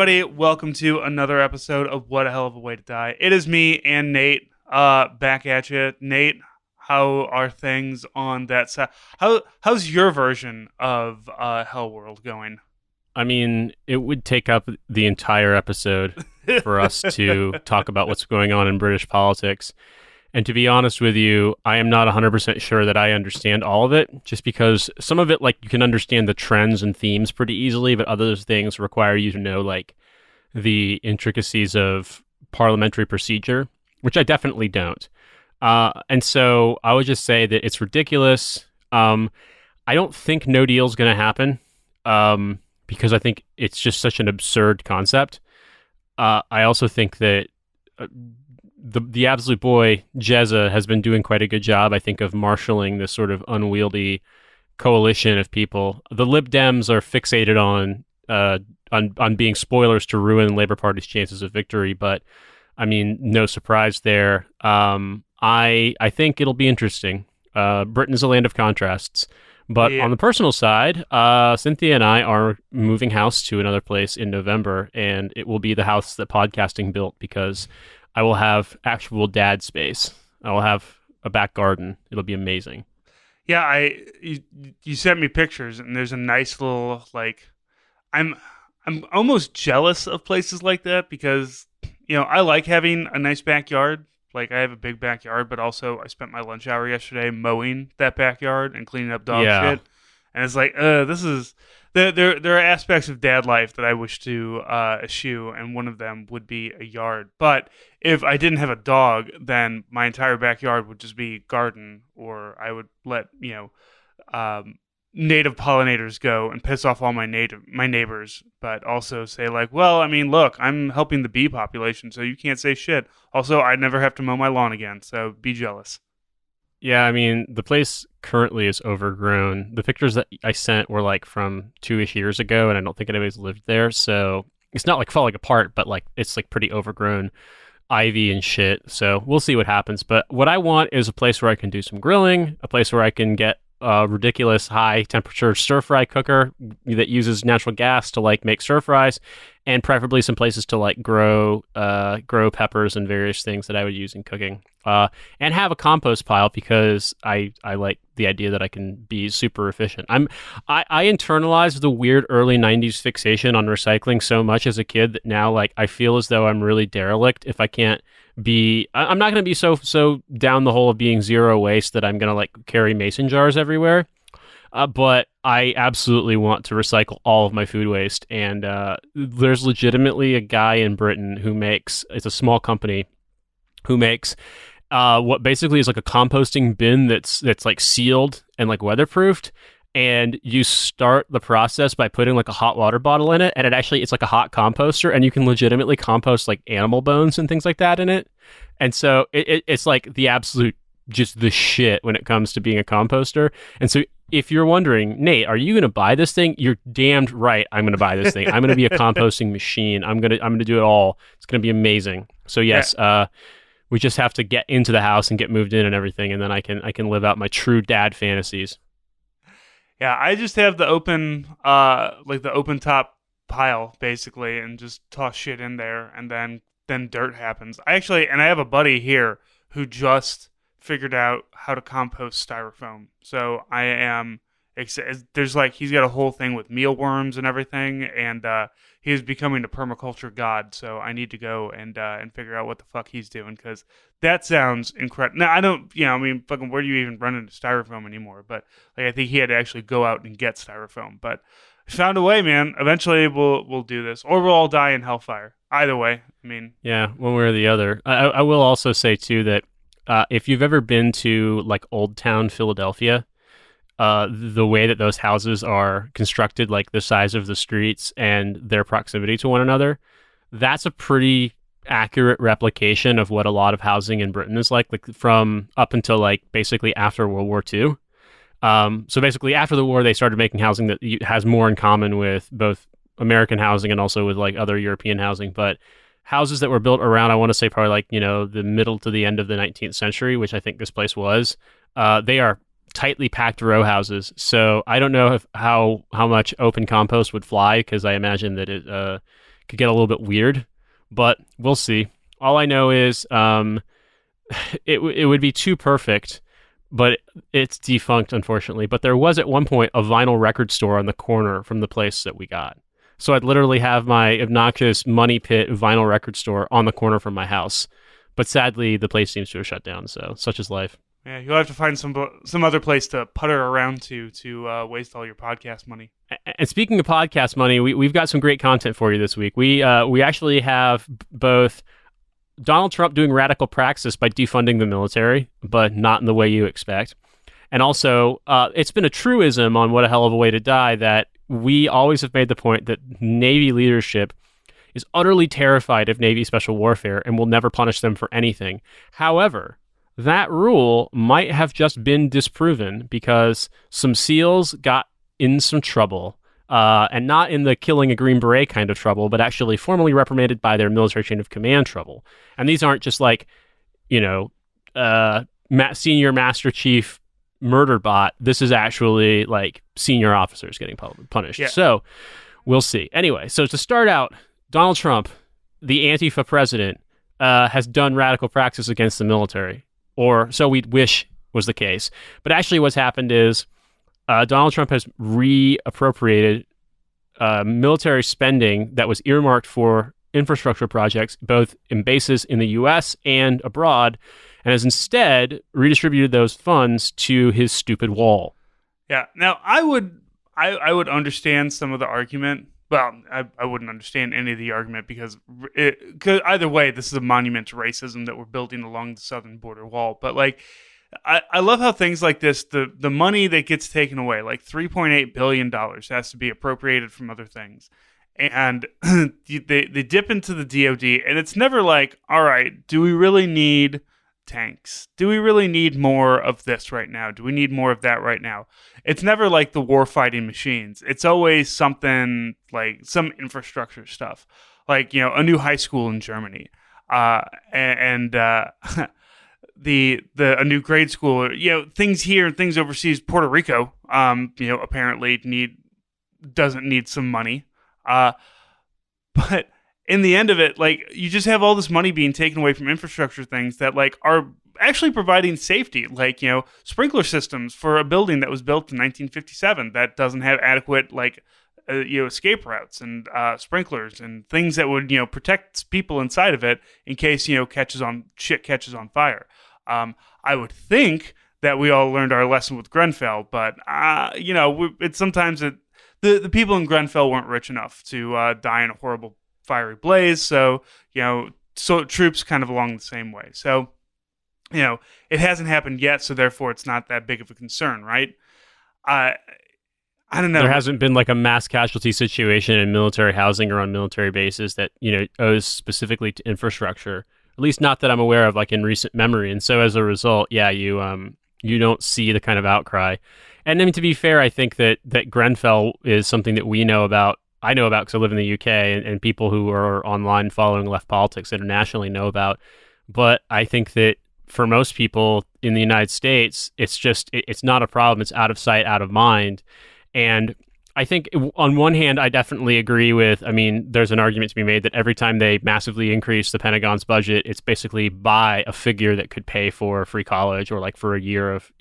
everybody. Welcome to another episode of What a Hell of a Way to Die. It is me and Nate back at you. Nate, how are things on that side? How's your version of Hell World going? I mean, it would take up the entire episode for us to talk about what's going on in British politics. And to be honest with you, I am not 100% sure that I understand all of it, just because some of it, like, you can understand the trends and themes pretty easily, but other things require you to know, like, the intricacies of parliamentary procedure, which I definitely don't. And so I would just say that it's ridiculous. I don't think no deal is going to happen, because I think it's just such an absurd concept. I also think that the absolute boy, Jezza, has been doing quite a good job, I think, of marshalling this sort of unwieldy coalition of people. The Lib Dems are fixated on being spoilers to ruin Labour Party's chances of victory, but I mean, no surprise there. I think it'll be interesting. Britain is a land of contrasts. But Yeah. on the personal side, Cynthia and I are moving house to another place in November, and it will be the house that podcasting built, because I will have actual dad space. I will have a back garden. It'll be amazing. Yeah, you sent me pictures, and there's a nice little, like, I'm almost jealous of places like that because I like having a nice backyard. Like, I have a big backyard, but also I spent my lunch hour yesterday mowing that backyard and cleaning up dog Yeah. shit. And it's like, this is there are aspects of dad life that I wish to eschew, and one of them would be a yard. But if I didn't have a dog, then my entire backyard would just be garden, or I would let native pollinators go and piss off all my neighbors, but also say, like, well, I mean, look, I'm helping the bee population, so you can't say shit. Also, I never have to mow my lawn again, so be jealous. Yeah, I mean, the place currently is overgrown. The pictures that I sent were like from 2-ish years ago, and I don't think anybody's lived there. So it's not like falling apart, but like it's like pretty overgrown, ivy and shit. So we'll see what happens. But what I want is a place where I can do some grilling, a place where I can get a ridiculous high temperature stir fry cooker that uses natural gas to like make stir fries, and preferably some places to like grow peppers and various things that I would use in cooking. And have a compost pile, because I like the idea that I can be super efficient. I internalized the weird early 90s fixation on recycling so much as a kid that now, like, I feel as though I'm really derelict if I can't be. I'm not going to be so down the hole of being zero waste that I'm going to like carry mason jars everywhere. But I absolutely want to recycle all of my food waste. And there's legitimately a guy in Britain who makes, it's a small company, who makes what basically is like a composting bin that's like sealed and like weatherproofed. And you start the process by putting like a hot water bottle in it, and it's like a hot composter, and you can legitimately compost like animal bones and things like that in it. And so it's like the absolute, just the shit when it comes to being a composter. And so if you're wondering, Nate, are you going to buy this thing? You're damned right. I'm going to buy this thing. I'm going to be a composting machine. I'm going to do it all. It's going to be amazing. So yes, we just have to get into the house and get moved in and everything, and then I can live out my true dad fantasies. Yeah, I just have the open top pile basically, and just toss shit in there, and then dirt happens. I have a buddy here who just figured out how to compost styrofoam. So I am there's like, he's got a whole thing with mealworms and everything, and he is becoming a permaculture god. So I need to go and figure out what the fuck he's doing, because that sounds incredible. Now, I don't, I mean, fucking, where do you even run into styrofoam anymore? But like, I think he had to actually go out and get styrofoam. But I found a way, man. Eventually, we'll do this, or we'll all die in hellfire. Either way, I mean, Yeah, one way or the other. I will also say too that if you've ever been to like Old Town Philadelphia, the way that those houses are constructed, like the size of the streets and their proximity to one another, that's a pretty accurate replication of what a lot of housing in Britain is like from up until like basically after World War II. So basically after the war, they started making housing that has more in common with both American housing and also with like other European housing. But houses that were built around, I want to say probably like, the middle to the end of the 19th century, which I think this place was, they are tightly packed row houses. So I don't know how much open compost would fly, because I imagine that it could get a little bit weird, but we'll see. All I know is it would be too perfect, but it's defunct, unfortunately. But there was at one point a vinyl record store on the corner from the place that we got. So I'd literally have my obnoxious money pit vinyl record store on the corner from my house. But sadly, the place seems to have shut down. So such is life. Yeah, you'll have to find some other place to putter around to waste all your podcast money. And speaking of podcast money, we've got some great content for you this week. We actually have both Donald Trump doing radical praxis by defunding the military, but not in the way you expect. And also, it's been a truism on What a Hell of a Way to Die that we always have made the point that Navy leadership is utterly terrified of Navy special warfare and will never punish them for anything. However, that rule might have just been disproven because some SEALs got in some trouble, and not in the killing a Green Beret kind of trouble, but actually formally reprimanded by their military chain of command trouble. And these aren't just like, senior Master Chief murder bot. This is actually like senior officers getting punished. Yeah. So we'll see. Anyway, so to start out, Donald Trump, the Antifa president, has done radical praxis against the military, or so we wish was the case. But actually what's happened is Donald Trump has reappropriated military spending that was earmarked for infrastructure projects, both in bases in the U.S. and abroad, and has instead redistributed those funds to his stupid wall. Yeah. Now, I would understand some of the argument. Well, I wouldn't understand any of the argument because either way, this is a monument to racism that we're building along the southern border wall. But like, I love how things like this, the money that gets taken away, like $3.8 billion has to be appropriated from other things. And they dip into the DOD, and it's never like, all right, do we really need tanks? Do we really need more of this right now? Do we need more of that right now? It's never like the war fighting machines. It's always something like some infrastructure stuff, like, a new high school in Germany, and a new grade school, things here and things overseas. Puerto Rico, apparently doesn't need some money. But in the end of it, like, you just have all this money being taken away from infrastructure things that like are actually providing safety, like, sprinkler systems for a building that was built in 1957 that doesn't have adequate escape routes and sprinklers and things that would protect people inside of it in case catches on fire. I would think that we all learned our lesson with Grenfell, but it's sometimes the people in Grenfell weren't rich enough to die in a horrible fiery blaze, so troops kind of along the same way. So it hasn't happened yet, so therefore it's not that big of a concern, right? I don't know. There hasn't been like a mass casualty situation in military housing or on military bases that owes specifically to infrastructure. At least not that I'm aware of, like in recent memory. And so as a result, yeah, you don't see the kind of outcry. And I mean, to be fair, I think that Grenfell is something that we know about. I know about because I live in the UK, and people who are online following left politics internationally know about. But I think that for most people in the United States, it's not a problem. It's out of sight, out of mind. And I think on one hand, I definitely agree with, there's an argument to be made that every time they massively increase the Pentagon's budget, it's basically by a figure that could pay for free college or like for a year of,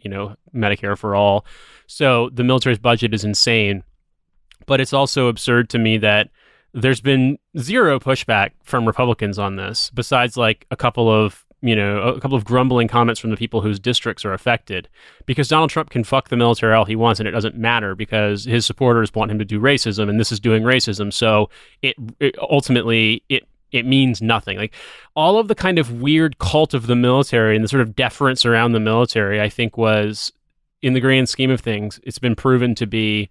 Medicare for all. So the military's budget is insane. But it's also absurd to me that there's been zero pushback from Republicans on this, besides like a couple of grumbling comments from the people whose districts are affected, because Donald Trump can fuck the military all he wants and it doesn't matter because his supporters want him to do racism, and this is doing racism. So it ultimately means nothing. Like all of the kind of weird cult of the military and the sort of deference around the military, I think was, in the grand scheme of things, it's been proven to be,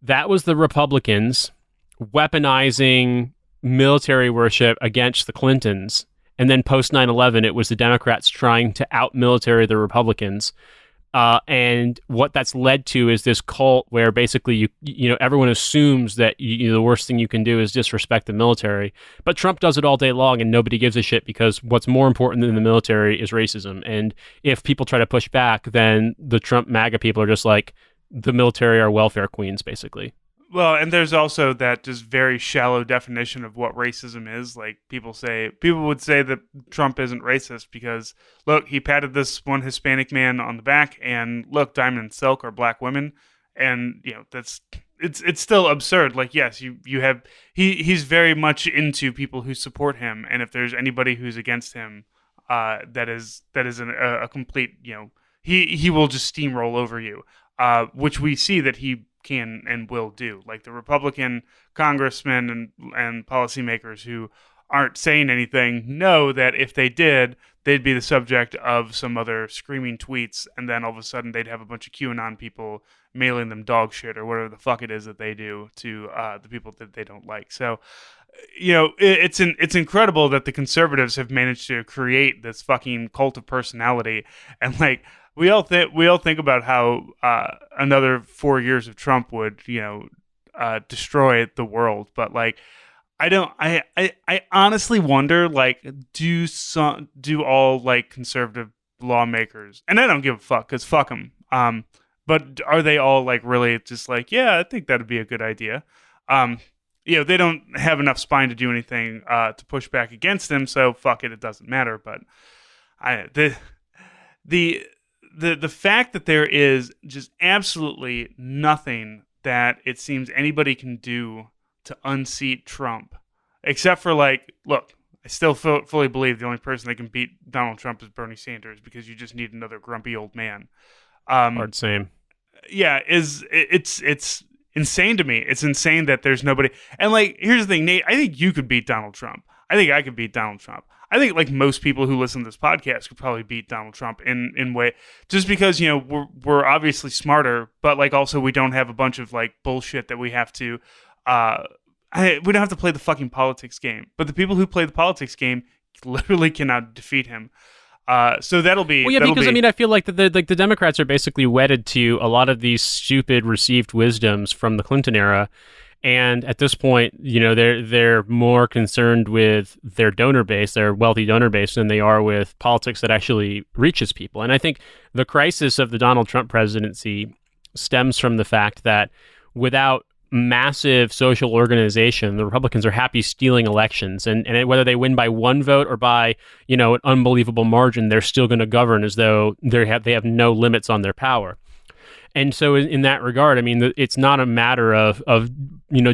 that was the Republicans weaponizing military worship against the Clintons. And then post 9/11, it was the Democrats trying to out-military the Republicans. And what that's led to is this cult where basically everyone assumes that the worst thing you can do is disrespect the military. But Trump does it all day long and nobody gives a shit because what's more important than the military is racism. And if people try to push back, then the Trump MAGA people are just like, the military are welfare queens, basically. Well, and there's also that just very shallow definition of what racism is. Like people would say that Trump isn't racist because look, he patted this one Hispanic man on the back, and look, Diamond and Silk are black women, and that's it's still absurd. Like yes, you have he's very much into people who support him, and if there's anybody who's against him, that is a complete he will just steamroll over you, which we see that he can and will do. Like the Republican congressmen and policymakers who aren't saying anything know that if they did, they'd be the subject of some other screaming tweets, and then all of a sudden they'd have a bunch of QAnon people mailing them dog shit or whatever the fuck it is that they do to the people that they don't like. So, it's incredible that the conservatives have managed to create this fucking cult of personality, and like we all think about how another 4 years of Trump would destroy the world, but like I don't I honestly wonder, like, do all like conservative lawmakers, and I don't give a fuck because fuck them, but are they all like really just like, yeah, I think that'd be a good idea? um they don't have enough spine to do anything to push back against him, so fuck it, it doesn't matter. But I the the fact that there is just absolutely nothing that it seems anybody can do to unseat Trump, except for like, look, I still fully believe the only person that can beat Donald Trump is Bernie Sanders because you just need another grumpy old man. Um, Hard same. yeah, it's insane to me. It's insane that there's nobody. And like, here's the thing, Nate. I think you could beat Donald Trump. I think I could beat Donald Trump. I think like most people who listen to this podcast could probably beat Donald Trump in way, just because we're obviously smarter, but like also we don't have a bunch of like bullshit that we have to. We don't have to play the fucking politics game. But the people who play the politics game literally cannot defeat him. So that'll be. Well, yeah, because I mean, I feel like the Democrats are basically wedded to a lot of these stupid received wisdoms from the Clinton era, and at this point, they're more concerned with their donor base, their wealthy donor base, than they are with politics that actually reaches people. And I think the crisis of the Donald Trump presidency stems from the fact that without massive social organization, the Republicans are happy stealing elections, and whether they win by one vote or by an unbelievable margin, they're still going to govern as though they have no limits on their power. And so in that regard, I mean, it's not a matter of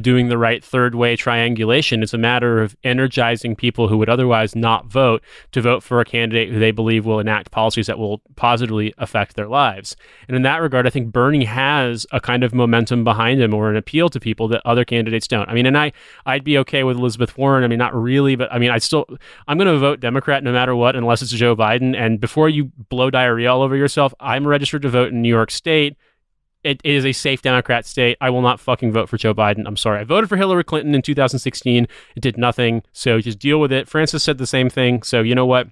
doing the right third way triangulation. It's a matter of energizing people who would otherwise not vote to vote for a candidate who they believe will enact policies that will positively affect their lives. And in that regard, I think Bernie has a kind of momentum behind him, or an appeal to people that other candidates don't. I mean, and I'd be okay with Elizabeth Warren. I mean, not really, but I mean, I'm going to vote Democrat no matter what, unless it's Joe Biden. And before you blow diarrhea all over yourself, I'm registered to vote in New York State. It is a safe Democrat state. I will not fucking vote for Joe Biden. I'm sorry. I voted for Hillary Clinton in 2016. It did nothing. So just deal with it. Francis said the same thing. So you know what?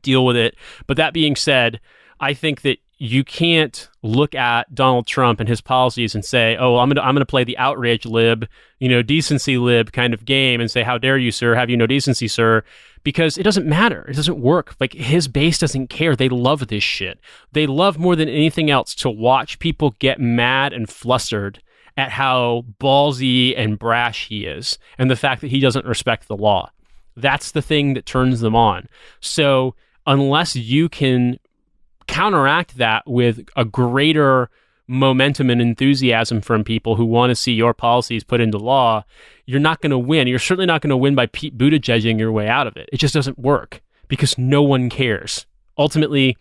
Deal with it. But that being said, I think that you can't look at Donald Trump and his policies and say, "Oh, well, I'm gonna play the outrage lib, decency lib kind of game," and say, "How dare you, sir? Have you no decency, sir?" Because it doesn't matter. It doesn't work. Like, his base doesn't care. They love this shit. They love more than anything else to watch people get mad and flustered at how ballsy and brash he is, and the fact that he doesn't respect the law. That's the thing that turns them on. So unless you can counteract that with a greater momentum and enthusiasm from people who want to see your policies put into law, you're not going to win. You're certainly not going to win by Pete Buttigieging your way out of it. It just doesn't work because no one cares. Ultimately,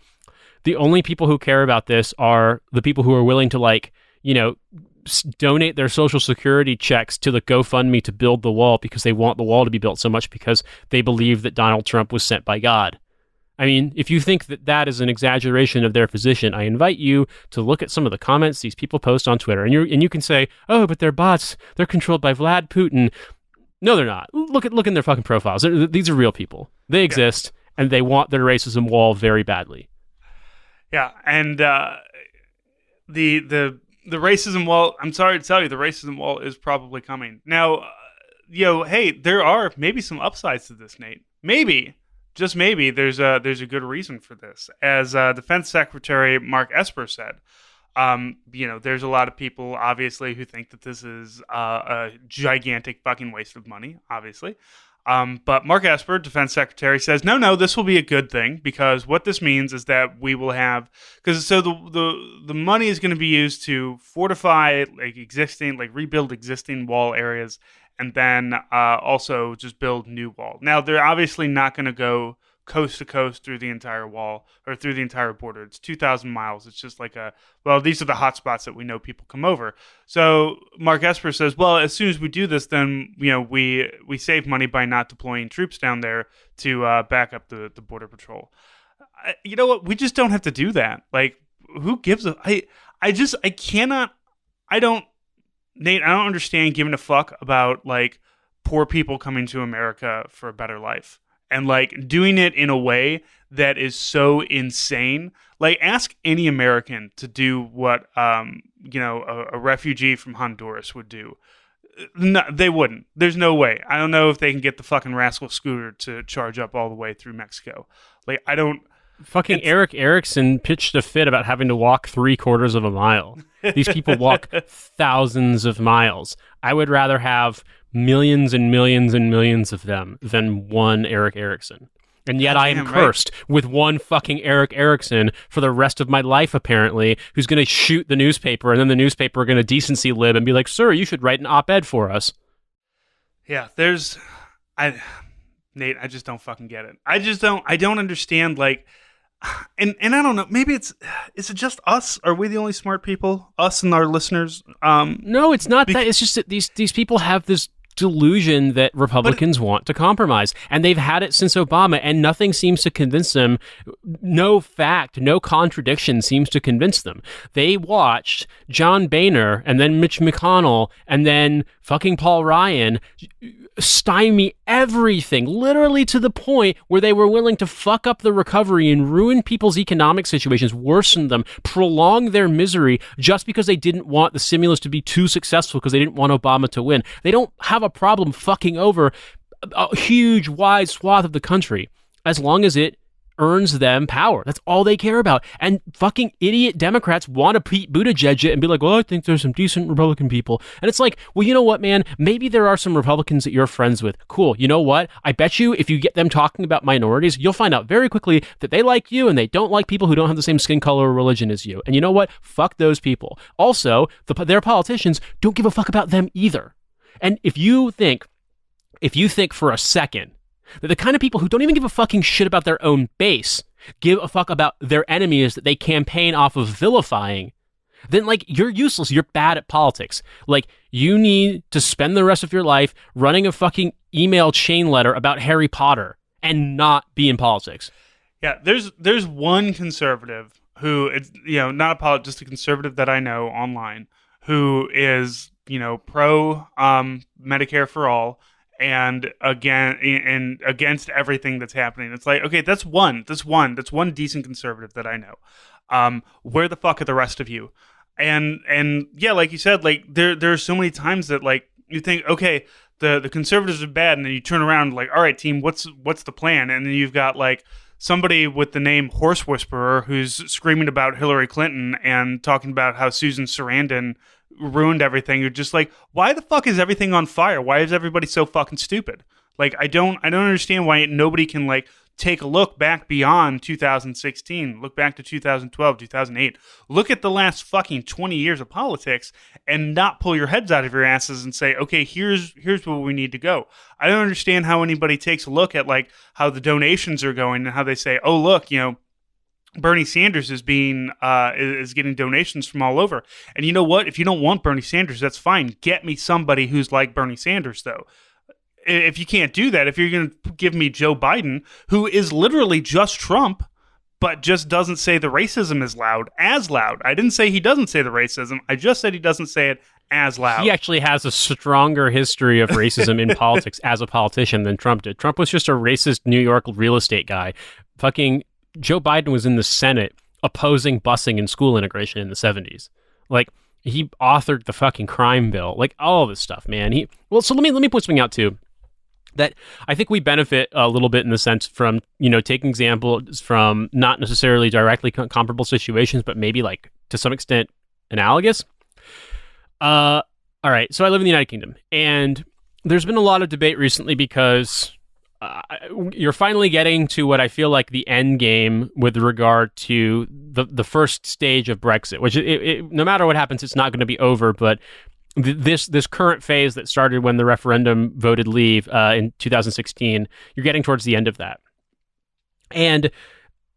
the only people who care about this are the people who are willing to donate their Social Security checks to the GoFundMe to build the wall because they want the wall to be built so much because they believe that Donald Trump was sent by God. I mean, if you think that that is an exaggeration of their position, I invite you to look at some of the comments these people post on Twitter, and you can say, "Oh, but they're bots. They're controlled by Vlad Putin." No, they're not. Look in their fucking profiles. These are real people. They exist, and they want their racism wall very badly. Yeah, and the racism wall. I'm sorry to tell you, the racism wall is probably coming now. Hey, there are maybe some upsides to this, Nate. Maybe. Just maybe there's a good reason for this. As Defense Secretary Mark Esper said, There's a lot of people, obviously, who think that this is a gigantic fucking waste of money, obviously. But Mark Esper, defense secretary, says, no, this will be a good thing because what this means is that we will have, because so the money is going to be used to fortify rebuild existing wall areas, and then also just build new wall. Now they're obviously not going to go coast to coast through the entire wall or through the entire border. It's 2,000 miles. It's just like these are the hot spots that we know people come over. So Mark Esper says, well, as soon as we do this, then, we save money by not deploying troops down there to back up the border patrol. You know what? We just don't have to do that. Like, who gives a, I cannot, I don't, Nate, I don't understand giving a fuck about like poor people coming to America for a better life and like doing it in a way that is so insane. Like, ask any American to do what a refugee from Honduras would do. No, they wouldn't. There's no way. I don't know if they can get the fucking rascal scooter to charge up all the way through Mexico. Like, I don't. Fucking Eric Erickson pitched a fit about having to walk 3/4 of a mile. These people walk thousands of miles. I would rather have millions and millions and millions of them than one Eric Erickson. And yet I am cursed with one fucking Eric Erickson for the rest of my life, apparently, who's going to shoot the newspaper, and then the newspaper are going to decency lib and be like, sir, you should write an op-ed for us. Yeah, Nate, I just don't fucking get it. I don't understand, like, and I don't know, maybe is it just us? Are we the only smart people? Us and our listeners? No, it's not that. It's just that these people have this delusion that Republicans want to compromise, and they've had it since Obama, and nothing seems to convince them. No fact, no contradiction seems to convince them. They watched John Boehner and then Mitch McConnell and then fucking Paul Ryan stymie everything, literally to the point where they were willing to fuck up the recovery and ruin people's economic situations, worsen them, prolong their misery just because they didn't want the stimulus to be too successful, because they didn't want Obama to win. They don't have a problem fucking over a huge, wide swath of the country as long as it earns them power. That's all they care about. And fucking idiot Democrats want to Pete Buttigieg it and be like, well, I think there's some decent Republican people. And it's like, well, you know what, man? Maybe there are some Republicans that you're friends with. Cool. You know what? I bet you if you get them talking about minorities, you'll find out very quickly that they like you and they don't like people who don't have the same skin color or religion as you. And you know what? Fuck those people. Also, their politicians don't give a fuck about them either. And if you think for a second that the kind of people who don't even give a fucking shit about their own base give a fuck about their enemies that they campaign off of vilifying, then, like, you're useless. You're bad at politics. Like, you need to spend the rest of your life running a fucking email chain letter about Harry Potter and not be in politics. Yeah, there's one conservative who, it's, not a politician, just a conservative that I know online who is, pro Medicare for all, and against everything that's happening. It's like, okay, that's one decent conservative that I know. Where the fuck are the rest of you? And yeah, like you said, like there are so many times that like you think, okay, the conservatives are bad, and then you turn around like, all right, team, what's the plan? And then you've got like somebody with the name Horse Whisperer who's screaming about Hillary Clinton and talking about how Susan Sarandon ruined everything. You're just like, why the fuck is everything on fire? Why is everybody so fucking stupid? Like, I don't understand why nobody can like take a look back beyond 2016, look back to 2012, 2008, look at the last fucking 20 years of politics and not pull your heads out of your asses and say, okay, here's where we need to go. I don't understand how anybody takes a look at like how the donations are going and how they say, oh, look, Bernie Sanders is getting donations from all over. And you know what? If you don't want Bernie Sanders, that's fine. Get me somebody who's like Bernie Sanders, though. If you can't do that, if you're going to give me Joe Biden, who is literally just Trump, but just doesn't say the racism is as loud. I didn't say he doesn't say the racism. I just said he doesn't say it as loud. He actually has a stronger history of racism in politics as a politician than Trump did. Trump was just a racist New York real estate guy. Fucking Joe Biden was in the Senate opposing busing and school integration in the 70s. Like, he authored the fucking crime bill. Like, all of this stuff, man. So let me point something out, too. That I think we benefit a little bit in the sense from, taking examples from not necessarily directly comparable situations, but maybe like to some extent analogous. All right, so I live in the United Kingdom, and there's been a lot of debate recently because you're finally getting to what I feel like the end game with regard to the first stage of Brexit, which no matter what happens, it's not going to be over. But this current phase that started when the referendum voted leave in 2016, you're getting towards the end of that. And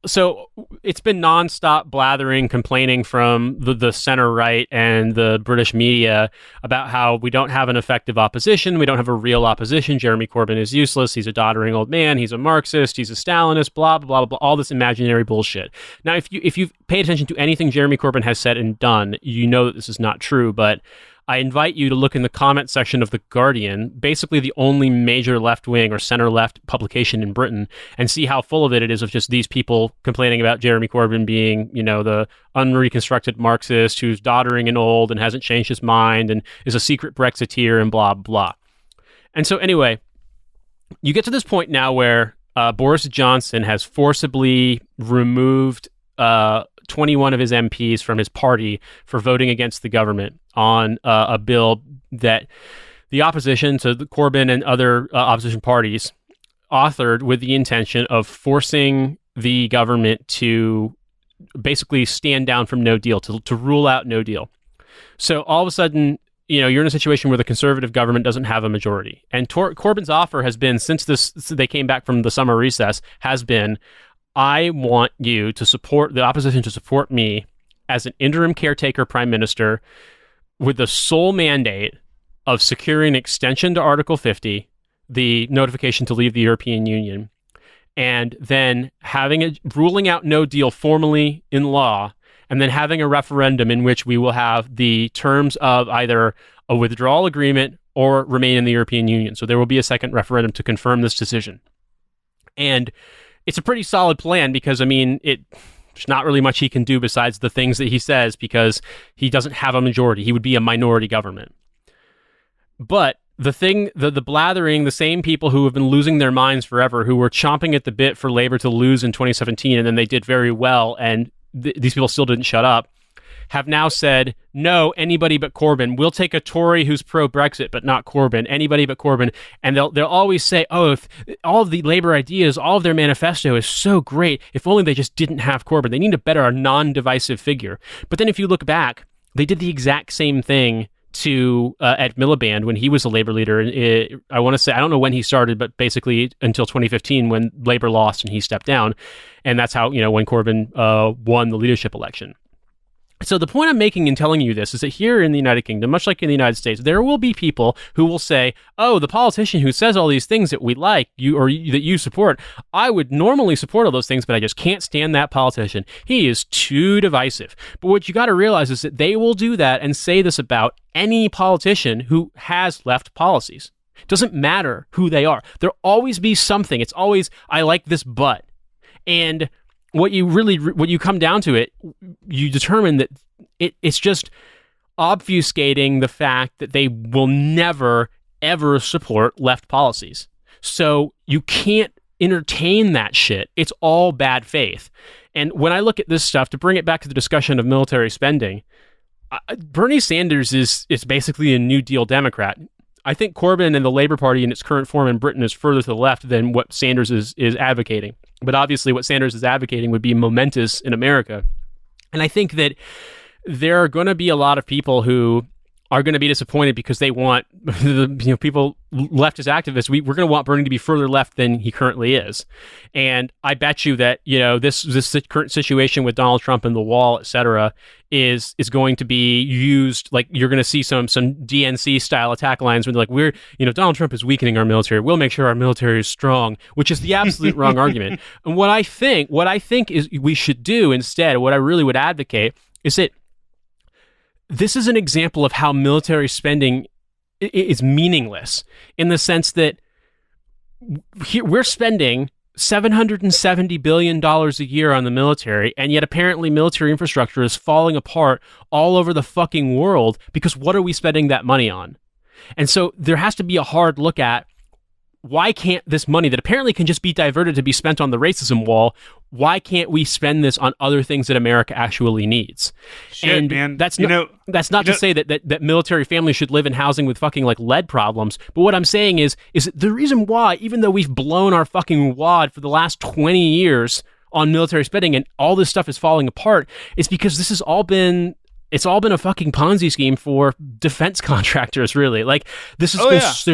so it's been nonstop blathering, complaining from the center right and the British media about how we don't have an effective opposition. We don't have a real opposition. Jeremy Corbyn is useless. He's a doddering old man. He's a Marxist. He's a Stalinist, blah, blah, blah, blah, all this imaginary bullshit. Now, if you've paid attention to anything Jeremy Corbyn has said and done, you know that this is not true, but I invite you to look in the comment section of The Guardian, basically the only major left-wing or center-left publication in Britain, and see how full of it is of just these people complaining about Jeremy Corbyn being, the unreconstructed Marxist who's doddering and old and hasn't changed his mind and is a secret Brexiteer and blah, blah. And so anyway, you get to this point now where Boris Johnson has forcibly removed 21 of his MPs from his party for voting against the government on a bill that the opposition to the Corbyn and other opposition parties authored with the intention of forcing the government to basically stand down from no deal, to rule out no deal. So all of a sudden, you're in a situation where the conservative government doesn't have a majority. And Corbyn's offer has been, since they came back from the summer recess, has been, I want you to support the opposition, to support me as an interim caretaker prime minister with the sole mandate of securing an extension to Article 50, the notification to leave the European Union, and then ruling out no deal formally in law, and then having a referendum in which we will have the terms of either a withdrawal agreement or remain in the European Union. So there will be a second referendum to confirm this decision. And it's a pretty solid plan because, there's not really much he can do besides the things that he says because he doesn't have a majority. He would be a minority government. But the blathering, the same people who have been losing their minds forever, who were chomping at the bit for Labour to lose in 2017, and then they did very well, and these people still didn't shut up, have now said, no, anybody but Corbyn. We'll take a Tory who's pro-Brexit, but not Corbyn. Anybody but Corbyn. And they'll always say, oh, if all of the Labour ideas, all of their manifesto is so great, if only they just didn't have Corbyn. They need a non-divisive figure. But then if you look back, they did the exact same thing to Ed Miliband when he was a Labour leader. I want to say, I don't know when he started, but basically until 2015 when Labour lost and he stepped down. And that's how, when Corbyn won the leadership election. So the point I'm making in telling you this is that here in the United Kingdom, much like in the United States, there will be people who will say, oh, the politician who says all these things that we like, that you support, I would normally support all those things, but I just can't stand that politician. He is too divisive. But what you got to realize is that they will do that and say this about any politician who has left policies. It doesn't matter who they are. There'll always be something. It's always, I like this but. And when you come down to it, you determine that it's just obfuscating the fact that they will never, ever support left policies. So you can't entertain that shit. It's all bad faith. And when I look at this stuff, to bring it back to the discussion of military spending, Bernie Sanders is basically a New Deal Democrat. I think Corbyn and the Labour Party in its current form in Britain is further to the left than what Sanders is advocating. But obviously what Sanders is advocating would be momentous in America. And I think that there are going to be a lot of people who are going to be disappointed because they want people, leftist activists. We're going to want Bernie to be further left than he currently is, and I bet you that this current situation with Donald Trump and the wall, etc., is going to be used. Like you're going to see some DNC style attack lines when they're like, Donald Trump is weakening our military. We'll make sure our military is strong, which is the absolute wrong argument. And what I think is we should do instead, what I really would advocate is that this is an example of how military spending is meaningless in the sense that we're spending $770 billion a year on the military, and yet apparently military infrastructure is falling apart all over the fucking world because what are we spending that money on? And so there has to be a hard look at why can't this money that apparently can just be diverted to be spent on the racism wall, why can't we spend this on other things that America actually needs? Shit, And man. that's not to say that military families should live in housing with fucking like lead problems. But what I'm saying is the reason why, even though we've blown our fucking wad for the last 20 years on military spending and all this stuff is falling apart, is because this has all been it's all been a fucking Ponzi scheme for defense contractors, really. Like, there's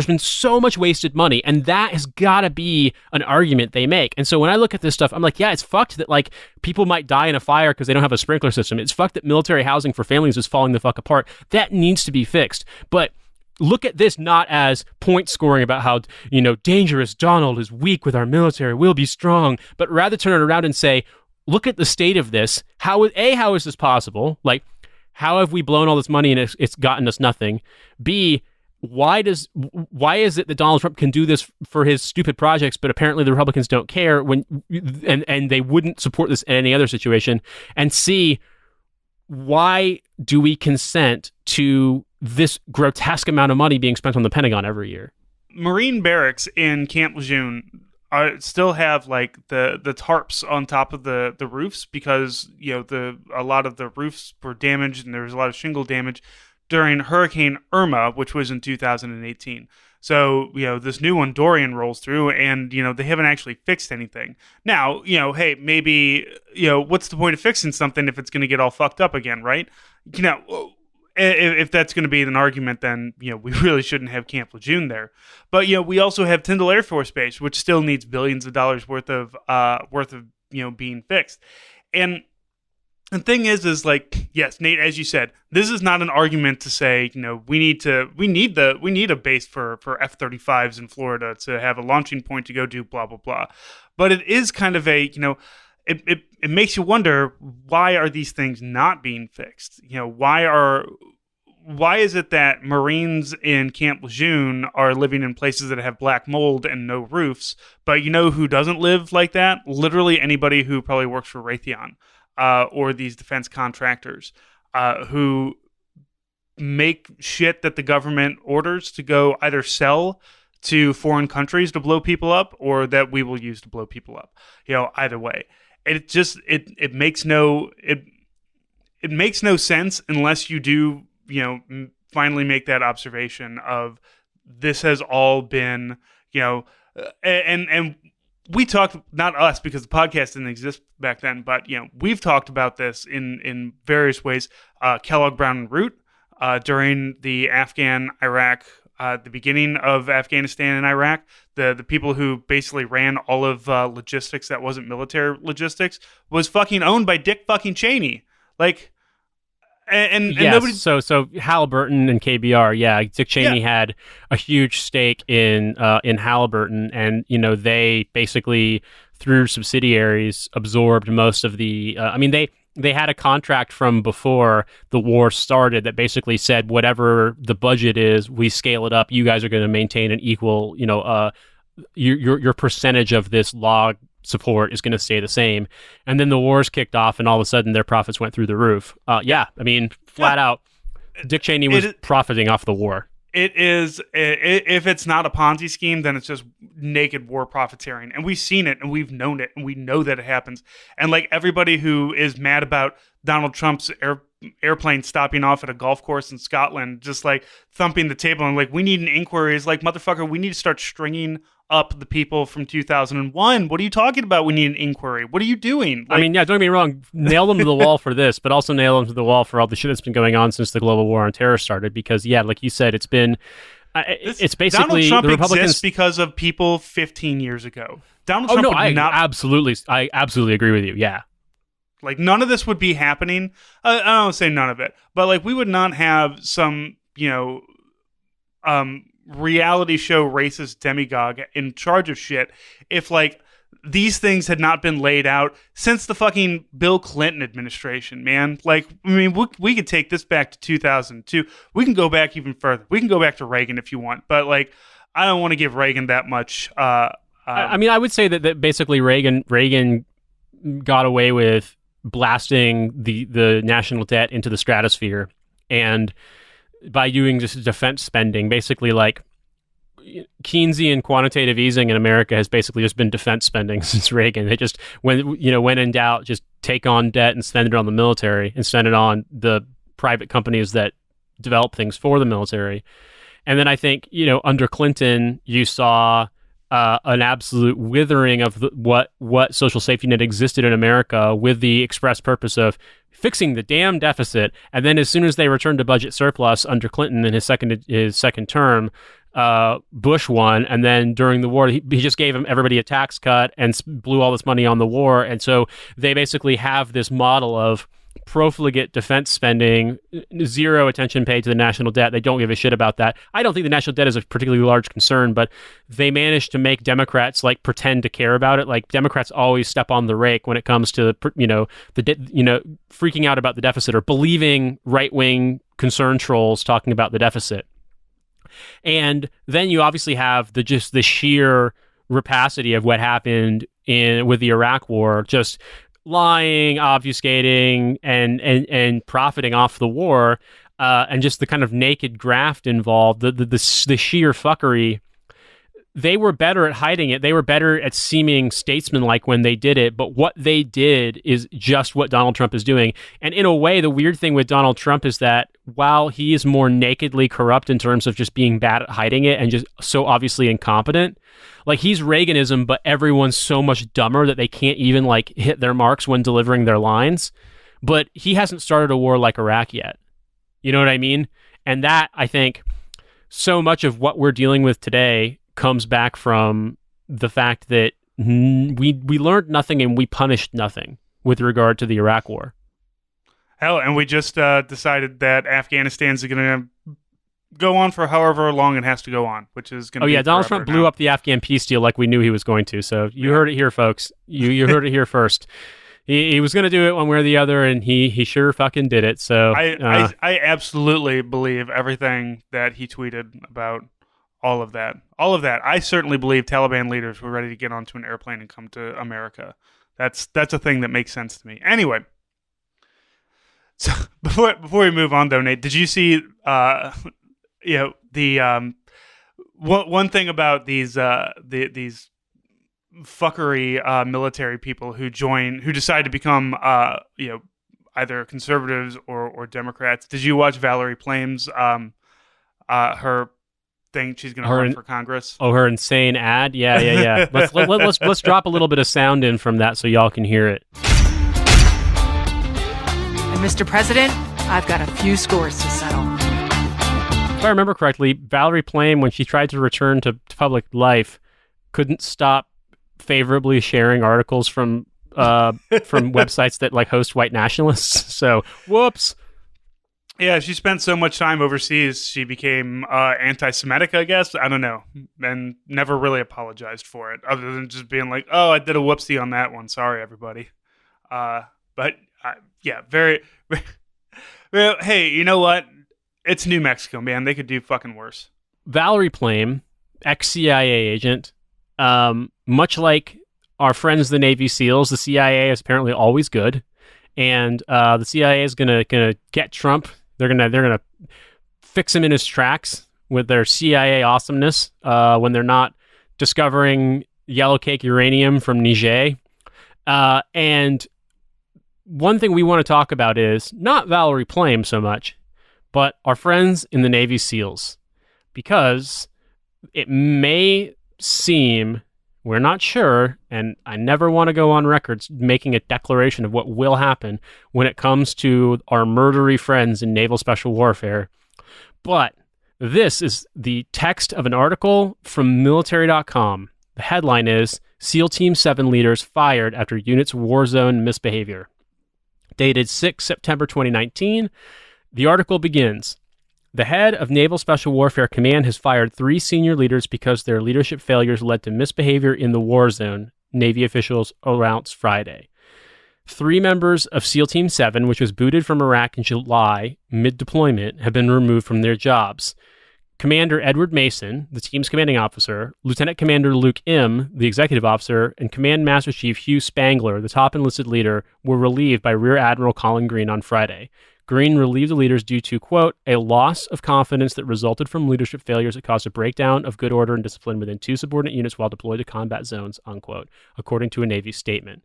been so much wasted money, and that has got to be an argument they make. And so when I look at this stuff, I'm like, yeah, it's fucked that, like, people might die in a fire because they don't have a sprinkler system. It's fucked that military housing for families is falling the fuck apart. That needs to be fixed. But look at this not as point scoring about how, dangerous Donald is weak with our military, we'll be strong, but rather turn it around and say, look at the state of this. How is this possible? Like, how have we blown all this money and it's gotten us nothing? B, why is it that Donald Trump can do this for his stupid projects, but apparently the Republicans don't care and they wouldn't support this in any other situation? And C, why do we consent to this grotesque amount of money being spent on the Pentagon every year? Marine barracks in Camp Lejeune still have like the tarps on top of the roofs because a lot of the roofs were damaged and there was a lot of shingle damage during Hurricane Irma, which was in 2018. So this new one, Dorian, rolls through, and they haven't actually fixed anything. Now hey, maybe what's the point of fixing something if it's going to get all fucked up again, right? If that's going to be an argument, then we really shouldn't have Camp Lejeune there. But we also have Tyndall Air Force Base, which still needs billions of dollars worth of being fixed. And the thing is like, yes, Nate, as you said, this is not an argument to say we need a base for F-35s in Florida to have a launching point to go do blah blah blah. But it is kind of a It makes you wonder, why are these things not being fixed? Why is it that Marines in Camp Lejeune are living in places that have black mold and no roofs? But who doesn't live like that? Literally anybody who probably works for Raytheon or these defense contractors who make shit that the government orders to go either sell to foreign countries to blow people up or that we will use to blow people up. Either way. It makes no sense unless you do finally make that observation of this has all been and we talked, not us because the podcast didn't exist back then, but we've talked about this in various ways. Kellogg Brown and Root during the Afghan-Iraq. The beginning of Afghanistan and Iraq, the people who basically ran all of logistics that wasn't military logistics was fucking owned by Dick fucking Cheney. Like, and yes, nobody. So Halliburton and KBR, yeah, Dick Cheney had a huge stake in Halliburton, and they basically through subsidiaries absorbed most of the. They had a contract from before the war started that basically said whatever the budget is, we scale it up. You guys are going to maintain an equal, your percentage of this log support is going to stay the same. And then the wars kicked off, and all of a sudden their profits went through the roof. Flat out, Dick Cheney was profiting off the war. It is, if it's not a Ponzi scheme, then it's just naked war profiteering. And we've seen it and we've known it and we know that it happens. And like everybody who is mad about Donald Trump's airplane stopping off at a golf course in Scotland, just like thumping the table and like, we need an inquiry, is like, motherfucker, we need to start stringing up the people from 2001. What are you talking about? We need an inquiry. What are you doing? Like, don't get me wrong, nail them to the wall for this, but also nail them to the wall for all the shit that's been going on since the global war on terror started. Because like you said, it's been it's basically Donald Trump the Republicans exists because of people 15 years ago. Donald Trump would not I absolutely agree with you. Yeah. Like, none of this would be happening. I don't say none of it, but like, we would not have some reality show racist demagogue in charge of shit if like these things had not been laid out since the fucking Bill Clinton administration, man. Like, we could take this back to 2002. We can go back even further. We can go back to Reagan if you want, but like, I don't want to give Reagan that much. I would say that basically Reagan got away with blasting the national debt into the stratosphere, and by doing just defense spending, basically like Keynesian quantitative easing in America has basically just been defense spending since Reagan. They just, when in doubt, just take on debt and spend it on the military and spend it on the private companies that develop things for the military. And then I think, under Clinton, you saw an absolute withering of what social safety net existed in America with the express purpose of fixing the damn deficit. And then as soon as they returned to budget surplus under Clinton in his second term, Bush won, and then during the war, he just gave everybody a tax cut and blew all this money on the war. And so they basically have this model of profligate defense spending, zero attention paid to the national debt. They don't give a shit about that. I don't think the national debt is a particularly large concern, but they managed to make Democrats like pretend to care about it. Like Democrats always step on the rake when it comes to freaking out about the deficit or believing right-wing concern trolls talking about the deficit. And then you obviously have the sheer rapacity of what happened with the Iraq War, just lying, obfuscating, and profiting off the war, and just the kind of naked graft involved, the sheer fuckery. They were better at hiding it. They were better at seeming statesmanlike when they did it. But what they did is just what Donald Trump is doing. And in a way, the weird thing with Donald Trump is that while he is more nakedly corrupt in terms of just being bad at hiding it and just so obviously incompetent, like he's Reaganism, but everyone's so much dumber that they can't even like hit their marks when delivering their lines. But he hasn't started a war like Iraq yet. You know what I mean? And that, I think, so much of what we're dealing with today comes back from the fact that we learned nothing and we punished nothing with regard to the Iraq War. Hell, and we just decided that Afghanistan's going to go on for however long it has to go on, which is going to be Donald Trump blew up the Afghan peace deal like we knew he was going to. So you heard it here, folks. You heard it here first. He was going to do it one way or the other, and he sure fucking did it. So I absolutely believe everything that he tweeted about all of that. I certainly believe Taliban leaders were ready to get onto an airplane and come to America. That's a thing that makes sense to me. Anyway, so before we move on, though, Nate, did you see the one thing about these fuckery military people who decide to become either conservatives or Democrats? Did you watch Valerie Plame's her thing? She's going to run for Congress. Oh, her insane ad. Yeah. Let's drop a little bit of sound in from that so y'all can hear it. And Mr. President, I've got a few scores to settle. If I remember correctly, Valerie Plame, when she tried to return to public life, couldn't stop favorably sharing articles from websites that like host white nationalists. So, whoops. Yeah, she spent so much time overseas, she became anti-Semitic, I guess. I don't know. And never really apologized for it, other than just being like, oh, I did a whoopsie on that one. Sorry, everybody. Very, very well, hey, you know what? It's New Mexico, man. They could do fucking worse. Valerie Plame, ex-CIA agent, much like our friends the Navy SEALs, the CIA is apparently always good. And the CIA is gonna get Trump. They're gonna fix him in his tracks with their CIA awesomeness when they're not discovering yellow cake uranium from Niger. And one thing we want to talk about is not Valerie Plame so much, but our friends in the Navy SEALs, because it may seem, we're not sure, and I never want to go on record making a declaration of what will happen when it comes to our murdery friends in naval special warfare. But this is the text of an article from military.com. The headline is, SEAL Team 7 leaders fired after unit's war zone misbehavior. Dated 6 September 2019, the article begins, the head of Naval Special Warfare Command has fired 3 senior leaders because their leadership failures led to misbehavior in the war zone, Navy officials announced Friday. 3 members of SEAL Team 7, which was booted from Iraq in July, mid-deployment, have been removed from their jobs. Commander Edward Mason, the team's commanding officer, Lieutenant Commander Luke M., the executive officer, and Command Master Chief Hugh Spangler, the top enlisted leader, were relieved by Rear Admiral Colin Green on Friday. Green relieved the leaders due to, quote, a loss of confidence that resulted from leadership failures that caused a breakdown of good order and discipline within 2 subordinate units while deployed to combat zones, unquote, according to a Navy statement.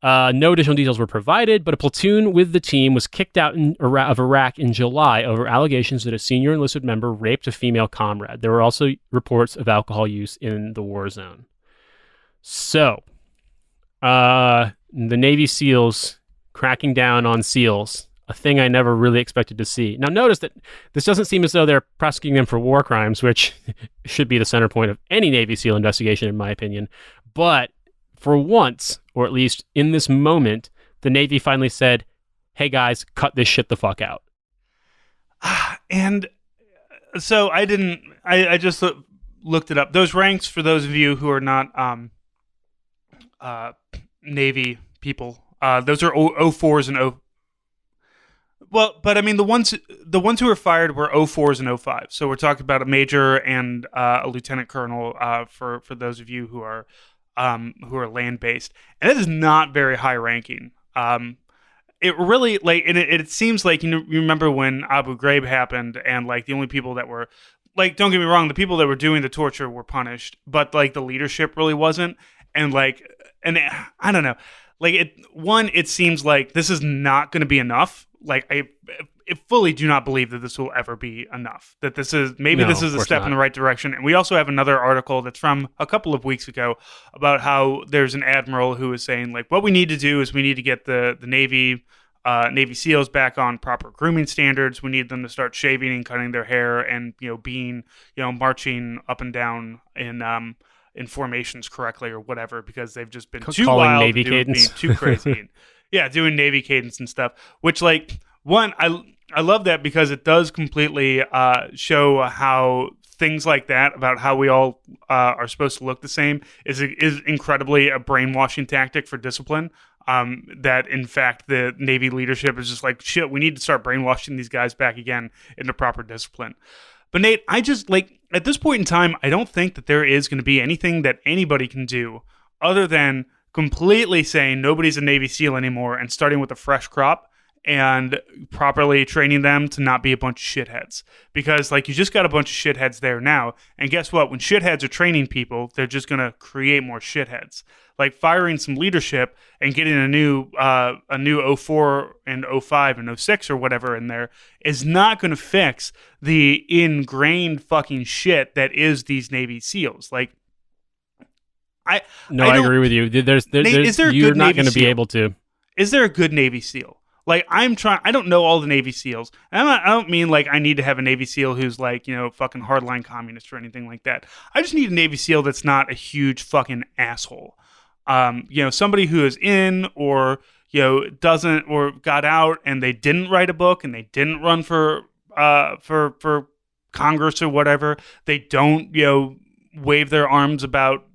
No additional details were provided, but a platoon with the team was kicked out of Iraq in July over allegations that a senior enlisted member raped a female comrade. There were also reports of alcohol use in the war zone. So, the Navy SEALs cracking down on SEALs, a thing I never really expected to see. Now, notice that this doesn't seem as though they're prosecuting them for war crimes, which should be the center point of any Navy SEAL investigation, in my opinion. But for once, or at least in this moment, the Navy finally said, hey guys, cut this shit the fuck out. And so I just looked it up. Those ranks, for those of you who are not Navy people, those are 04s and O. Well, but I mean the ones who were fired were 04s and 05. So we're talking about a major and a lieutenant colonel for those of you who are land based, and that is not very high ranking. It really it seems like you remember when Abu Ghraib happened, and like the only people that were don't get me wrong, the people that were doing the torture were punished, but like the leadership really wasn't, and I don't know, it seems like this is not going to be enough. I fully do not believe that this will ever be enough. That this is a step in the right direction. And we also have another article that's from a couple of weeks ago about how there's an admiral who is saying what we need to do is we need to get the Navy SEALs back on proper grooming standards. We need them to start shaving and cutting their hair and being marching up and down in formations correctly or whatever, because they've just been too wild, Navy cadence, being too crazy. Doing Navy cadence and stuff. Which one, I love that because it does completely show how things like that about how we all are supposed to look the same is incredibly a brainwashing tactic for discipline. That in fact the Navy leadership is just shit, we need to start brainwashing these guys back again into proper discipline. But Nate, I just at this point in time, I don't think that there is going to be anything that anybody can do other than completely saying nobody's a Navy SEAL anymore and starting with a fresh crop and properly training them to not be a bunch of shitheads. Because you just got a bunch of shitheads there now, and guess what? When shitheads are training people, they're just going to create more shitheads. Firing some leadership and getting a new 04 and 05 and 06 or whatever in there is not going to fix the ingrained fucking shit that is these Navy SEAls. I agree with you. You're not going to be able to. Is there a good Navy SEAL? I don't know all the Navy SEAls. And I don't mean I need to have a Navy SEAL who's fucking hardline communist or anything like that. I just need a Navy SEAL that's not a huge fucking asshole. Somebody who is in or doesn't or got out and they didn't write a book and they didn't run for Congress or whatever. They don't wave their arms about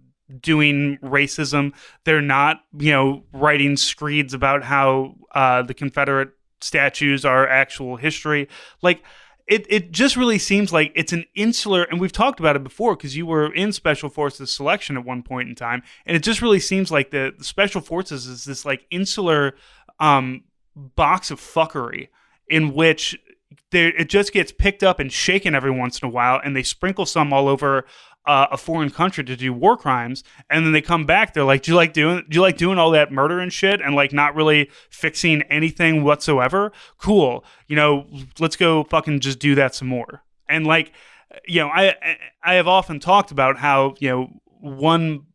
doing racism. They're not writing screeds about how the Confederate statues are actual history. It just really seems like it's an insular, and we've talked about it before because you were in Special Forces selection at one point in time, and it just really seems like the Special Forces is this insular box of fuckery in which it just gets picked up and shaken every once in a while, and they sprinkle some all over a foreign country to do war crimes, and then they come back. They're do you like doing all that murder and shit, and not really fixing anything whatsoever? Cool, let's go fucking just do that some more. And I have often talked about how one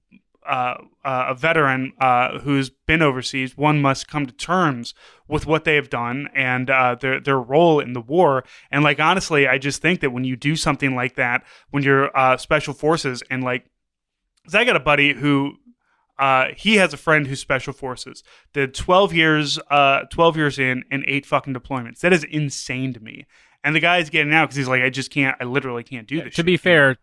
a veteran who's been overseas, one must come to terms with what they have done and their role in the war. And honestly, I just think that when you do something like that, when you're special forces and 'cause I got a buddy who he has a friend who's special forces, did 12 years in and 8 fucking deployments. That is insane to me. And the guy's getting out because he's I literally can't do this. To be fair,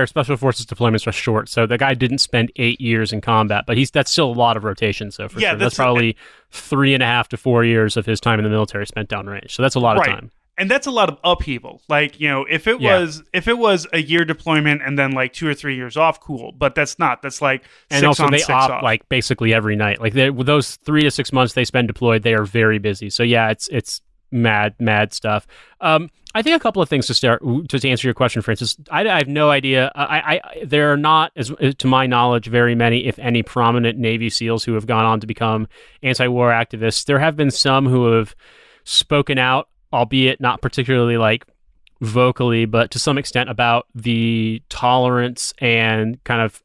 Special Forces deployments are short, so the guy didn't spend 8 years in combat, but that's still a lot of rotation. So for sure, that's probably 3.5 to 4 years of his time in the military spent downrange. So that's a lot of time. And that's a lot of upheaval. If it was a year deployment and then 2 or 3 years off, cool. But that's not. That's and 6 also on, they 6 opt off. basically every night. With those 3 to 6 months they spend deployed, they are very busy. So yeah, it's mad stuff. I think a couple of things to start to answer your question, Francis. I have no idea. There are not, as to my knowledge, very many, if any, prominent Navy SEALs who have gone on to become anti-war activists. There have been some who have spoken out, albeit not particularly like vocally, but to some extent about the tolerance and kind of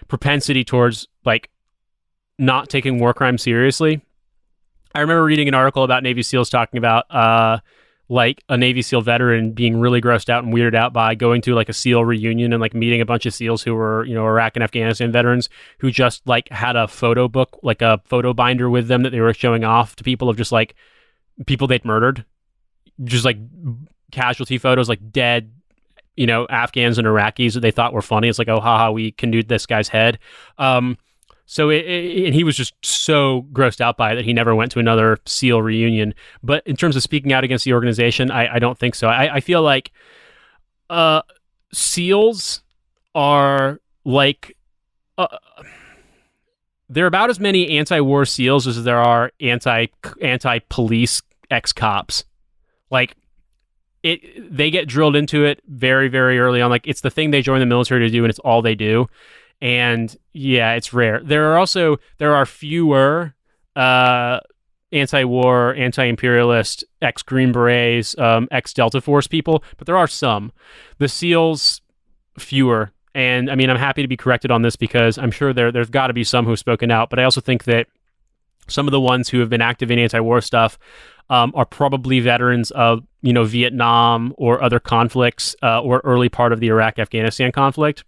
propensity towards like not taking war crimes seriously. I remember reading an article about Navy SEALs talking about like a Navy SEAL veteran being really grossed out and weirded out by going to like a SEAL reunion and like meeting a bunch of SEALs who were, you know, Iraq and Afghanistan veterans who just like had a photo book, like a photo binder with them that they were showing off to people of just like people they'd murdered, just like casualty photos, like dead, you know, Afghans and Iraqis that they thought were funny. It's like, oh, haha, we canoed this guy's head. And he was just so grossed out by it that he never went to another SEAL reunion. But in terms of speaking out against the organization, I don't think so. I feel like SEALs are like there are about as many anti-war SEALs as there are anti-police ex-cops. Like they get drilled into it very, very early on. Like it's the thing they join the military to do, and it's all they do. And yeah, it's rare. There are fewer anti-war, anti-imperialist, ex-Green Berets, ex-Delta Force people, but there are some. The SEALs, fewer. And I mean, I'm happy to be corrected on this because I'm sure there's got to be some who've spoken out, but I also think that some of the ones who have been active in anti-war stuff are probably veterans of, you know, Vietnam or other conflicts or early part of the Iraq-Afghanistan conflict.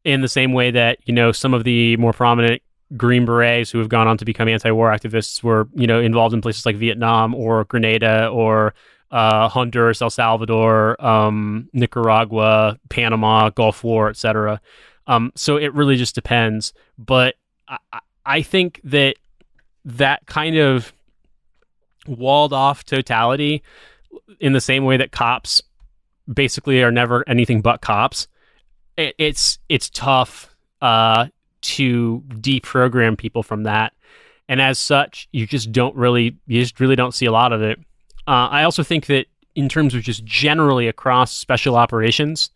In the same way that, you know, some of the more prominent Green Berets who have gone on to become anti-war activists were, you know, involved in places like Vietnam or Grenada or Honduras, El Salvador, Nicaragua, Panama, Gulf War, etc. So it really just depends. But I think that kind of walled off totality, in the same way that cops basically are never anything but cops, it's tough to deprogram people from that, and as such, you just really don't see a lot of it. I also think that in terms of just generally across special operations,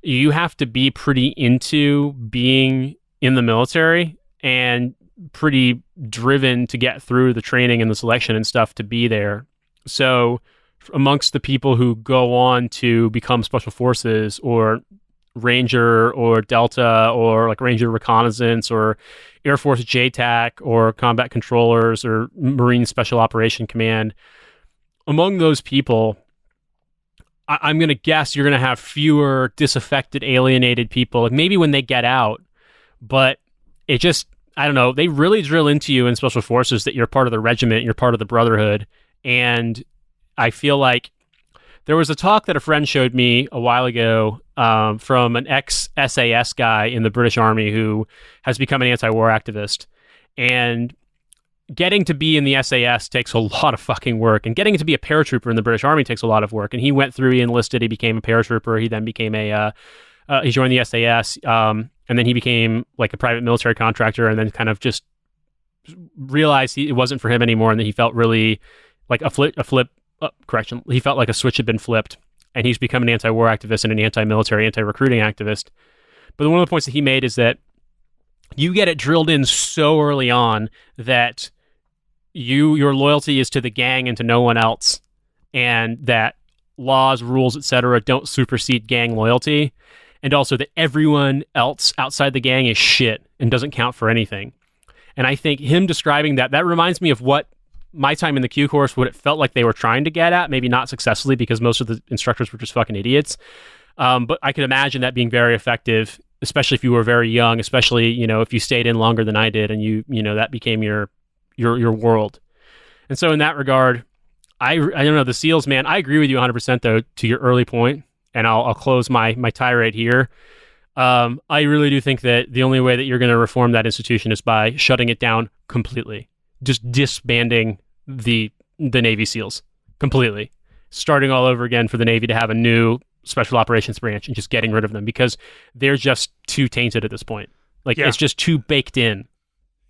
you have to be pretty into being in the military and pretty driven to get through the training and the selection and stuff to be there. So amongst the people who go on to become special forces or Ranger or Delta or like Ranger Reconnaissance or Air Force JTAC or Combat Controllers or Marine Special Operation Command, among those people, I'm going to guess you're going to have fewer disaffected, alienated people, like maybe when they get out, but it just, I don't know, they really drill into you in Special Forces that you're part of the regiment, you're part of the brotherhood, and I feel like there was a talk that a friend showed me a while ago from an ex-SAS guy in the British Army who has become an anti-war activist. And getting to be in the SAS takes a lot of fucking work. And getting to be a paratrooper in the British Army takes a lot of work. And he went through, he enlisted, he became a paratrooper. He then became he joined the SAS. And then he became like a private military contractor and then kind of just realized it wasn't for him anymore. And then he felt really like he felt like a switch had been flipped, and he's become an anti-war activist and an anti-military, anti-recruiting activist. But one of the points that he made is that you get it drilled in so early on that your loyalty is to the gang and to no one else, and that laws, rules, etc. don't supersede gang loyalty, and also that everyone else outside the gang is shit and doesn't count for anything. And I think him describing that reminds me of what my time in the Q course, what it felt like they were trying to get at, maybe not successfully because most of the instructors were just fucking idiots. But I could imagine that being very effective, especially if you were very young, especially, you know, if you stayed in longer than I did and you know, that became your world. And so in that regard, I don't know, the SEALs, man, I agree with you 100% though, to your early point, and I'll close my tirade here. I really do think that the only way that you're going to reform that institution is by shutting it down completely. Just disbanding the Navy SEALs completely, starting all over again for the Navy to have a new special operations branch and just getting rid of them because they're just too tainted at this point. Like, yeah. It's just too baked in.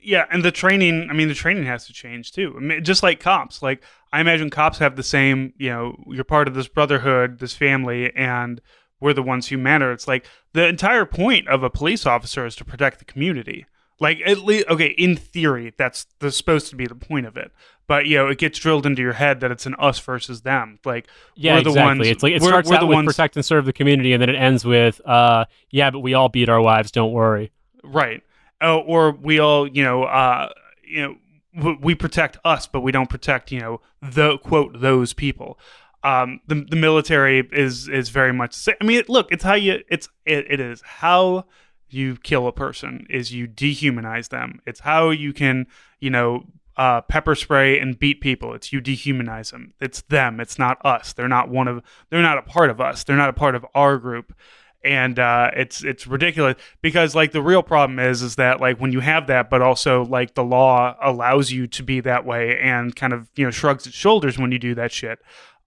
Yeah, and the training, I mean, the training has to change too. I mean, just like cops. Like, I imagine cops have the same, you're part of this brotherhood, this family, and we're the ones who matter. It's like the entire point of a police officer is to protect the community. Like, at least, okay, in theory, that's supposed to be the point of it. But, it gets drilled into your head that it's an us versus them. Like, Yeah, we're the exactly. ones, It's like it we're, starts we're out the with ones, protect and serve the community, and then it ends with, yeah, but we all beat our wives. Don't worry. right. Or we all, we protect us, but we don't protect, the quote those people. The military is very much. I mean, look, it's how it is how you kill a person is you dehumanize them. It's how you can, pepper spray and beat people. It's you dehumanize them. It's them. It's not us. They're not They're not a part of us. They're not a part of our group. And it's ridiculous because like the real problem is that like when you have that, but also like the law allows you to be that way and kind of shrugs its shoulders when you do that shit.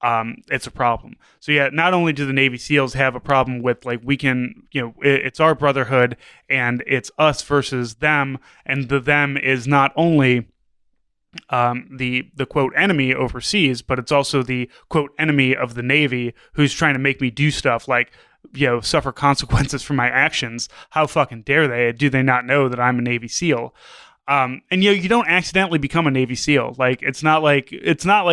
It's a problem. So yeah, not only do the Navy SEALs have a problem with like we can it's our brotherhood and it's us versus them, and the them is not only the quote enemy overseas, but it's also the quote enemy of the Navy who's trying to make me do stuff like suffer consequences for my actions. How fucking dare they? Do they not know that I'm a Navy SEAL? And you don't accidentally become a Navy SEAL. Like it's not like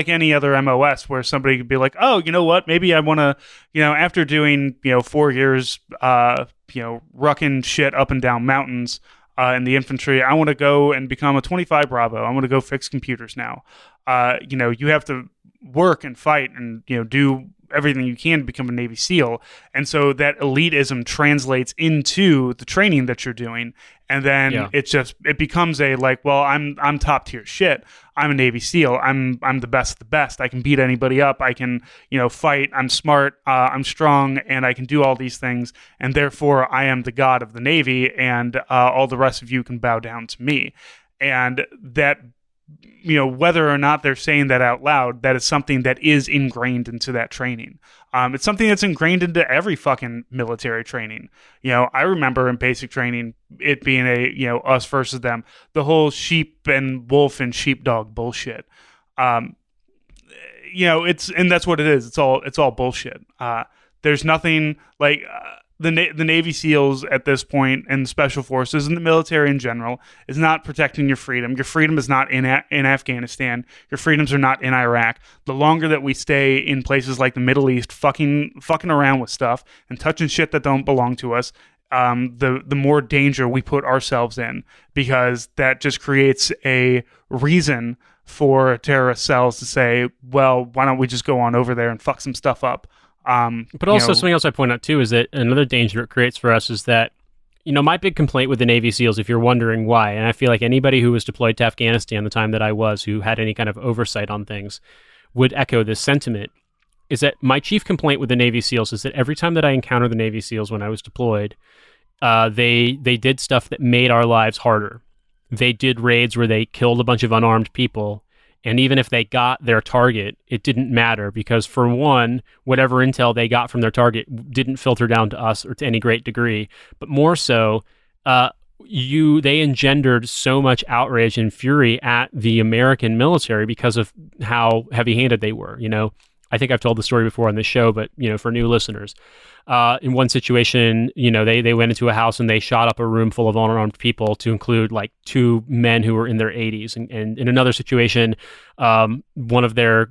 any other MOS where somebody could be like, oh, you know what? Maybe I want to, after doing 4 years, rucking shit up and down mountains in the infantry, I want to go and become a 25 Bravo. I want to go fix computers now. You have to work and fight and do everything you can to become a Navy SEAL. And so that elitism translates into the training that you're doing. And then it becomes a like, well, I'm top tier shit. I'm a Navy SEAL. I'm the best of the best. I can beat anybody up. I can, fight. I'm smart. I'm strong, and I can do all these things. And therefore, I am the god of the Navy, and all the rest of you can bow down to me. And that, whether or not they're saying that out loud, that is something that is ingrained into that training. It's something that's ingrained into every fucking military training. I remember in basic training it being a us versus them, the whole sheep and wolf and sheepdog bullshit. And that's what it is. It's all bullshit. There's nothing like the Navy SEALs at this point, and the Special Forces and the military in general, is not protecting your freedom. Your freedom is not in Afghanistan. Your freedoms are not in Iraq. The longer that we stay in places like the Middle East, fucking around with stuff and touching shit that don't belong to us, the more danger we put ourselves in, because that just creates a reason for terrorist cells to say, well, why don't we just go on over there and fuck some stuff up? But also something else I point out too is that another danger it creates for us is that, my big complaint with the Navy SEALs, if you're wondering why, and I feel like anybody who was deployed to Afghanistan the time that I was, who had any kind of oversight on things, would echo this sentiment, is that my chief complaint with the Navy SEALs is that every time that I encountered the Navy SEALs when I was deployed, they did stuff that made our lives harder. They did raids where they killed a bunch of unarmed people. And even if they got their target, it didn't matter because, for one, whatever intel they got from their target didn't filter down to us or to any great degree. But more so, they engendered so much outrage and fury at the American military because of how heavy-handed they were. I think I've told the story before on this show, but for new listeners, in one situation, they went into a house and they shot up a room full of unarmed people, to include like 2 men who were in their 80s. And in another situation, one of their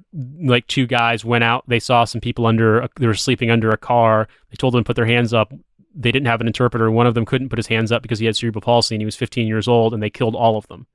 2 guys went out. They saw some people they were sleeping under a car. They told them to put their hands up. They didn't have an interpreter. One of them couldn't put his hands up because he had cerebral palsy and he was 15 years old, and they killed all of them.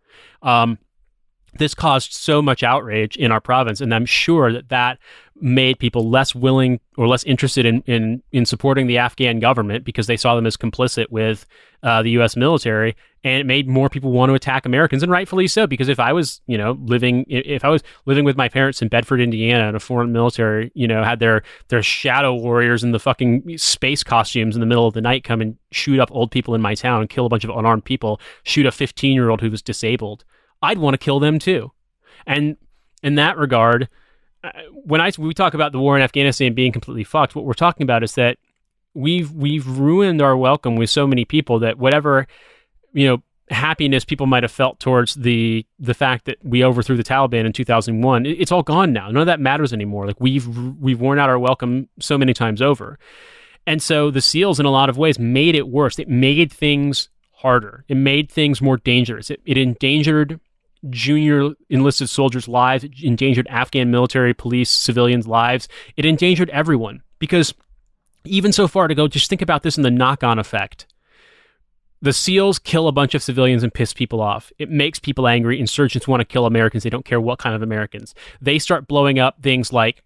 This caused so much outrage in our province, and I'm sure that made people less willing or less interested in supporting the Afghan government because they saw them as complicit with the U.S. military, and it made more people want to attack Americans, and rightfully so. Because if I was living with my parents in Bedford, Indiana, and a foreign military had their shadow warriors in the fucking space costumes in the middle of the night come and shoot up old people in my town, kill a bunch of unarmed people, shoot a 15-year-old who was disabled, I'd want to kill them too. And in that regard, when we talk about the war in Afghanistan being completely fucked, what we're talking about is that we've ruined our welcome with so many people that whatever happiness people might have felt towards the fact that we overthrew the Taliban in 2001, it's all gone now. None of that matters anymore. Like we've worn out our welcome so many times over. And so the SEALs in a lot of ways made it worse. It made things harder. It made things more dangerous. It endangered junior enlisted soldiers' lives. It endangered Afghan military, police, civilians' lives. It endangered everyone because even so far to go, just think about this in the knock-on effect. The SEALs kill a bunch of civilians and piss people off. It makes people angry. Insurgents want to kill Americans. They don't care what kind of Americans. They start blowing up things like,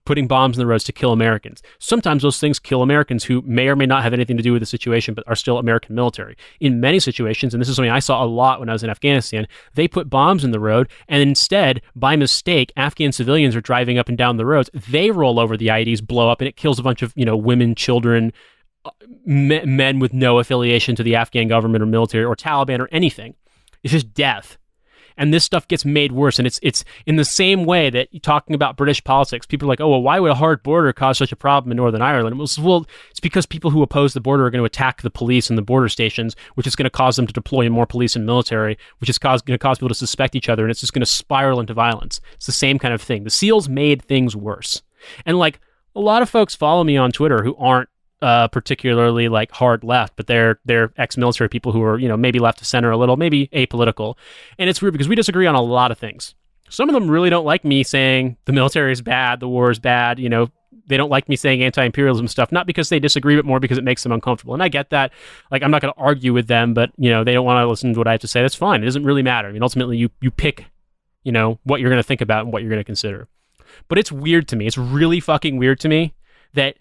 putting bombs in the roads to kill Americans. Sometimes those things kill Americans who may or may not have anything to do with the situation, but are still American military. In many situations, and this is something I saw a lot when I was in Afghanistan, they put bombs in the road, and instead, by mistake, Afghan civilians are driving up and down the roads. They roll over the IEDs, blow up, and it kills a bunch of, women, children, men with no affiliation to the Afghan government or military or Taliban or anything. It's just death. And this stuff gets made worse. And it's in the same way that talking about British politics, people are like, oh, well, why would a hard border cause such a problem in Northern Ireland? Well, it's because people who oppose the border are going to attack the police and the border stations, which is going to cause them to deploy more police and military, which is going to cause people to suspect each other. And it's just going to spiral into violence. It's the same kind of thing. The SEALs made things worse. And like a lot of folks follow me on Twitter who aren't particularly like hard left, but they're ex-military people who are, maybe left of center a little, maybe apolitical. And it's weird because we disagree on a lot of things. Some of them really don't like me saying the military is bad, the war is bad, they don't like me saying anti-imperialism stuff, not because they disagree, but more because it makes them uncomfortable. And I get that. Like, I'm not going to argue with them, but, they don't want to listen to what I have to say. That's fine. It doesn't really matter. I mean, ultimately, you pick, what you're going to think about and what you're going to consider. But it's weird to me. It's really fucking weird to me that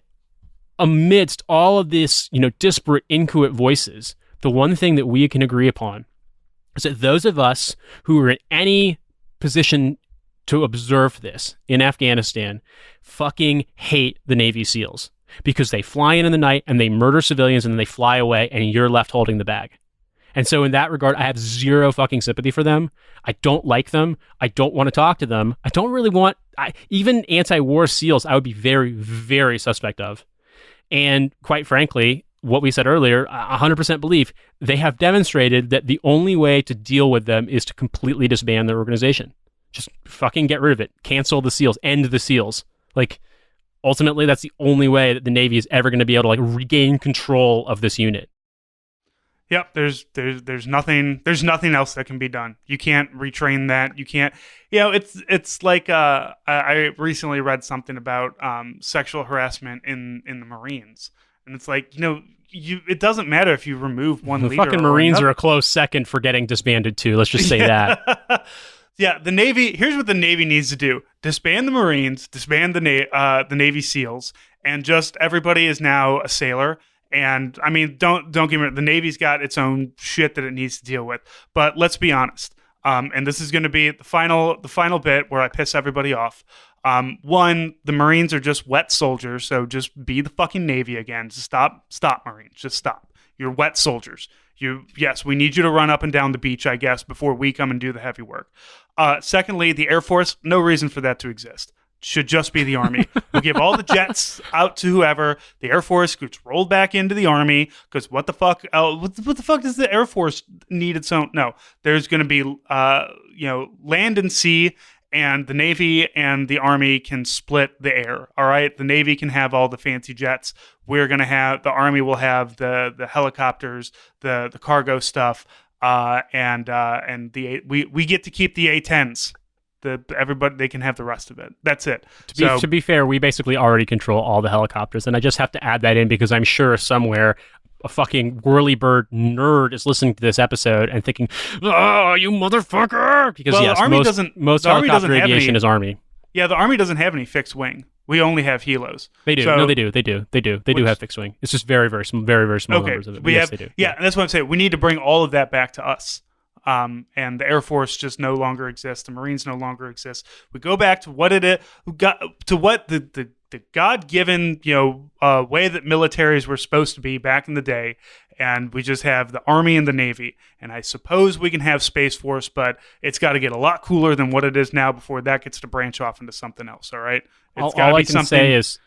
amidst all of this, disparate, inchoate voices, the one thing that we can agree upon is that those of us who are in any position to observe this in Afghanistan fucking hate the Navy SEALs because they fly in the night and they murder civilians and then they fly away and you're left holding the bag. And so in that regard, I have zero fucking sympathy for them. I don't like them. I don't want to talk to them. I don't really want, even anti-war SEALs, I would be very, very suspect of. And quite frankly, what we said earlier, 100% believe they have demonstrated that the only way to deal with them is to completely disband their organization. Just fucking get rid of it. Cancel the SEALs. End the SEALs. Like, ultimately, that's the only way that the Navy is ever going to be able to regain control of this unit. Yep, there's nothing else that can be done. You can't retrain that. You can't. It's like I recently read something about sexual harassment in the Marines, and it's like it doesn't matter if you remove one leader. The fucking Marines are a close second for getting disbanded too. Let's just say that. Yeah, the Navy. Here's what the Navy needs to do: disband the Marines, disband the Navy SEALs, and just everybody is now a sailor. And I mean, don't get me wrong, the Navy's got its own shit that it needs to deal with. But let's be honest. And this is going to be the final bit where I piss everybody off. One, the Marines are just wet soldiers, so just be the fucking Navy again. Just stop, Marines. Just stop. You're wet soldiers. Yes, we need you to run up and down the beach, I guess, before we come and do the heavy work. Secondly, the Air Force, no reason for that to exist. Should just be the Army. We'll give all the jets out to whoever. The Air Force gets rolled back into the Army because what the fuck? What the fuck does the Air Force need its own? No, there's going to be land and sea, and the Navy and the Army can split the air. All right, the Navy can have all the fancy jets. We're going to have the Army will have the helicopters, the cargo stuff, and we get to keep the A-10s. Everybody, they can have the rest of it. That's it. To be fair, we basically already control all the helicopters, and I just have to add that in because I'm sure somewhere a fucking whirlybird nerd is listening to this episode and thinking, "Oh, you motherfucker!" Because yes, the Army most helicopter aviation is Army. Yeah, the Army doesn't have any fixed wing. We only have helos. They do. No, they do. They do have fixed wing. It's just very, very small numbers of it. Yes, they do. Yeah, and that's what I'm saying. We need to bring all of that back to us. And the Air Force just no longer exists. The Marines no longer exist. We go back to what it is, to what the God-given way that militaries were supposed to be back in the day, and we just have the Army and the Navy. And I suppose we can have Space Force, but it's got to get a lot cooler than what it is now before that gets to branch off into something else. All right, all I can say is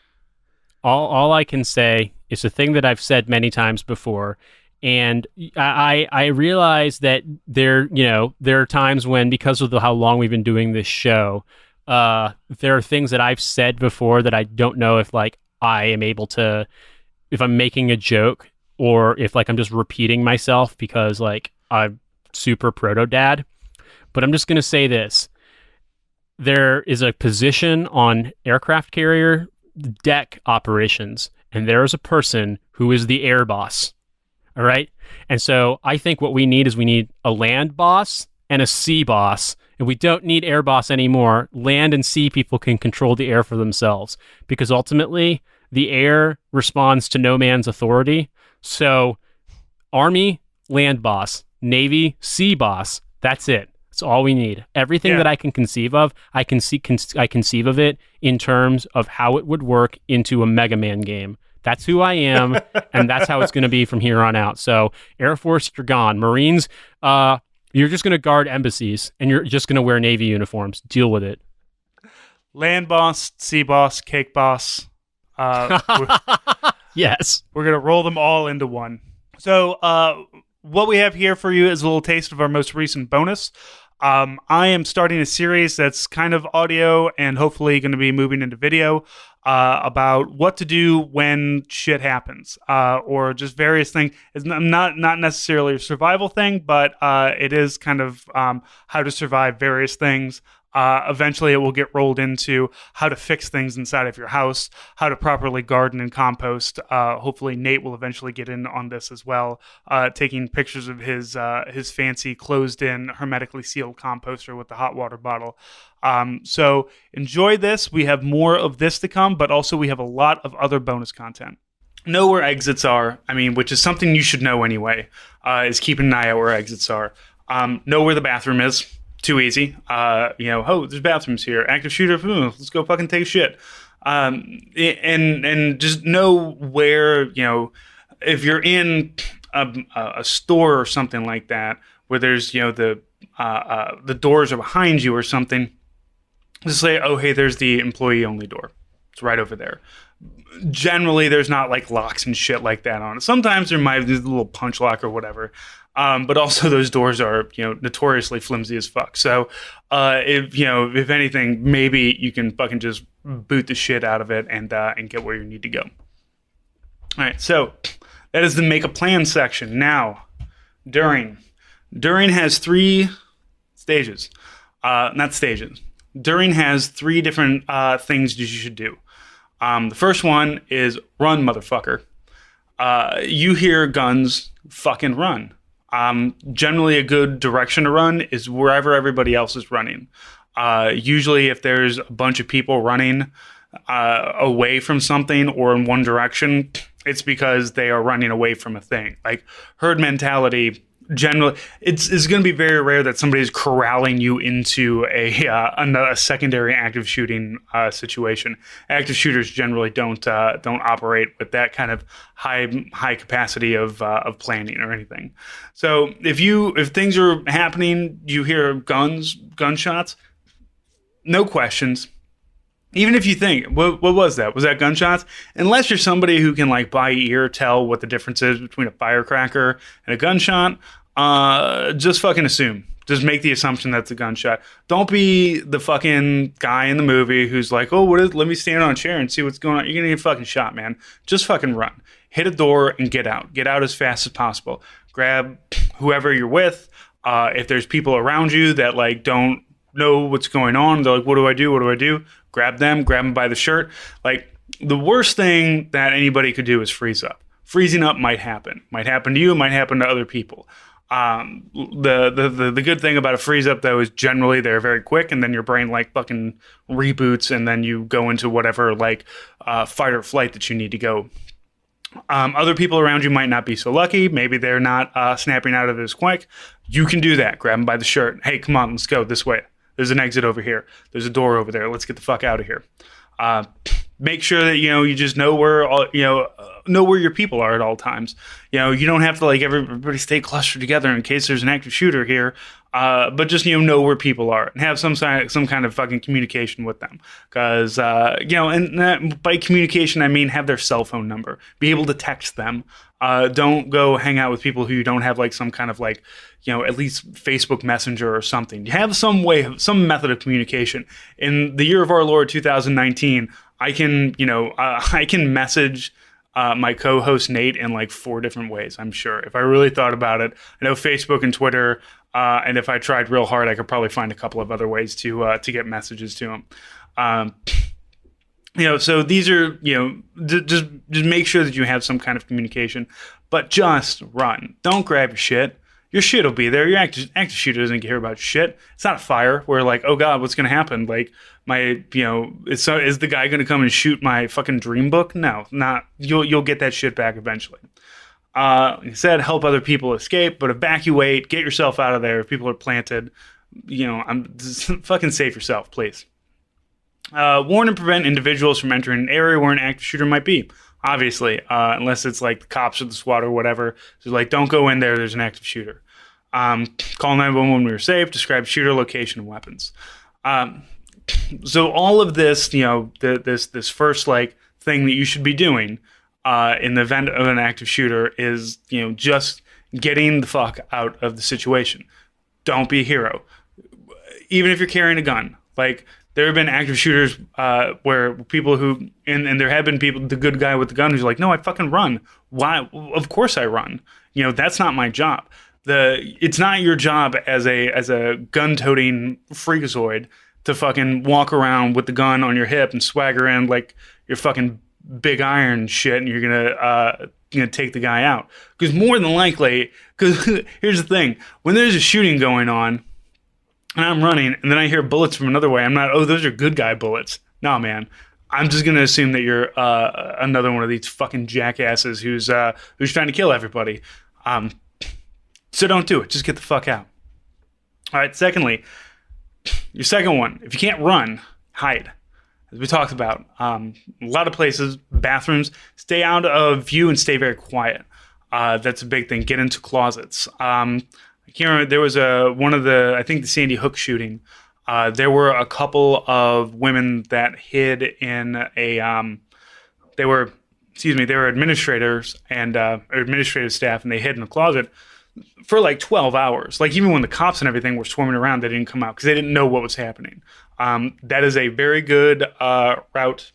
all I can say is the thing that I've said many times before. And I realize that there are times when, because of how long we've been doing this show, there are things that I've said before that I don't know if like I am able to, if I'm making a joke or if like I'm just repeating myself because like I'm super proto dad. But I'm just gonna say this: there is a position on aircraft carrier deck operations, and there is a person who is the air boss. All right. And so I think what we need a land boss and a sea boss. And we don't need air boss anymore. Land and sea people can control the air for themselves, because ultimately the air responds to no man's authority. So Army, land boss, Navy, sea boss. That's it. That's all we need. Everything that I can conceive of, I conceive of it in terms of how it would work into a Mega Man game. That's who I am, and that's how it's going to be from here on out. So, Air Force, you're gone. Marines, you're just going to guard embassies, and you're just going to wear Navy uniforms. Deal with it. Land boss, sea boss, cake boss. Yes. We're going to roll them all into one. So, what we have here for you is a little taste of our most recent bonus. I am starting a series that's kind of audio and hopefully going to be moving into video about what to do when shit happens, or just various things. It's not necessarily a survival thing, but it is kind of how to survive various things. Eventually, it will get rolled into how to fix things inside of your house, how to properly garden and compost. Hopefully, Nate will eventually get in on this as well, taking pictures of his fancy closed-in, hermetically sealed composter with the hot water bottle. So enjoy this. We have more of this to come, but also we have a lot of other bonus content. Know where exits are. I mean, which is something you should know anyway. Is keeping an eye out where exits are. Know where the bathroom is. Too easy. There's bathrooms here. Active shooter. Let's go fucking take a shit. And just know where, if you're in a store or something like that, where there's, the doors are behind you or something, just say, oh, hey, there's the employee only door. It's right over there. Generally, there's not like locks and shit like that on it. Sometimes there might be a little punch lock or whatever. But also those doors are, notoriously flimsy as fuck. So, if anything, maybe you can fucking just boot the shit out of it and get where you need to go. All right. So that is the make a plan section. Now, during has 3 stages, not stages. During has 3 different things you should do. The first one is run, motherfucker. You hear guns, fucking run. Generally, a good direction to run is wherever everybody else is running. Usually, if there's a bunch of people running away from something or in one direction, it's because they are running away from a thing. Like herd mentality, generally, it's going to be very rare that somebody's corralling you into a secondary active shooting situation. Active shooters generally don't operate with that kind of high capacity of planning or anything. So if things are happening, you hear gunshots, no questions. Even if you think, what was that? Was that gunshots? Unless you're somebody who can like by ear tell what the difference is between a firecracker and a gunshot, just fucking assume. Just make the assumption that's a gunshot. Don't be the fucking guy in the movie who's like, oh, let me stand on a chair and see what's going on. You're gonna get fucking shot, man. Just fucking run. Hit a door and get out. Get out as fast as possible. Grab whoever you're with. If there's people around you that like don't know what's going on, they're like, what do I do? What do I do? Grab them by the shirt. Like, the worst thing that anybody could do is freeze up. Freezing up might happen. Might happen to you, might happen to other people. The good thing about a freeze up though is generally they're very quick, and then your brain like fucking reboots, and then you go into whatever like fight or flight that you need to go. Other people around you might not be so lucky. Maybe they're not snapping out of it as quick. You can do that. Grab them by the shirt. Hey, come on, let's go this way. There's an exit over here. There's a door over there. Let's get the fuck out of here. Make sure that you just know where all know where your people are at all times. You don't have to like everybody stay clustered together in case there's an active shooter here. But just know where people are and have some kind of fucking communication with them, because and by communication I mean have their cell phone number, be able to text them. Don't go hang out with people who you don't have like some kind of like at least Facebook Messenger or something. You have some method of communication. In the year of our Lord 2019, I can message my co-host Nate in like 4 different ways. I'm sure if I really thought about it. I know Facebook and Twitter. And if I tried real hard, I could probably find a couple of other ways to get messages to him. So these are, just make sure that you have some kind of communication, but just run. Don't grab your shit. Your shit will be there. Your active shooter doesn't care about shit. It's not a fire where like, oh God, what's going to happen? Like is the guy going to come and shoot my fucking dream book? No, not. You'll get that shit back eventually. Like I said, help other people escape, but evacuate, get yourself out of there. If people are planted, fucking save yourself, please. Warn and prevent individuals from entering an area where an active shooter might be. Obviously, unless it's like the cops or the SWAT or whatever. So like, don't go in there. There's an active shooter. Call 911 when we're safe. Describe shooter location and weapons. So all of this, this first like thing that you should be doing in the event of an active shooter is, just getting the fuck out of the situation. Don't be a hero. Even if you're carrying a gun. Like, there have been active shooters where people who, and there have been people, the good guy with the gun who's like, no, I fucking run. Why? Of course I run. That's not my job. It's not your job as a gun-toting freakazoid to fucking walk around with the gun on your hip and swagger in like you're fucking big iron shit and you're gonna take the guy out. Because more than likely, because here's the thing, when there's a shooting going on and I'm running and then I hear bullets from another way, I'm not, oh, those are good guy bullets. No, man. I'm just gonna assume that you're another one of these fucking jackasses who's trying to kill everybody. So don't do it. Just get the fuck out. All right. Secondly, your second one, if you can't run, hide. As we talked about, a lot of places, bathrooms, stay out of view and stay very quiet. That's a big thing. Get into closets. I can't remember. There was I think the Sandy Hook shooting. There were a couple of women that hid in they were administrators and administrative staff, and they hid in a closet for like 12 hours. Like, even when the cops and everything were swarming around, they didn't come out because they didn't know what was happening. That is a very good route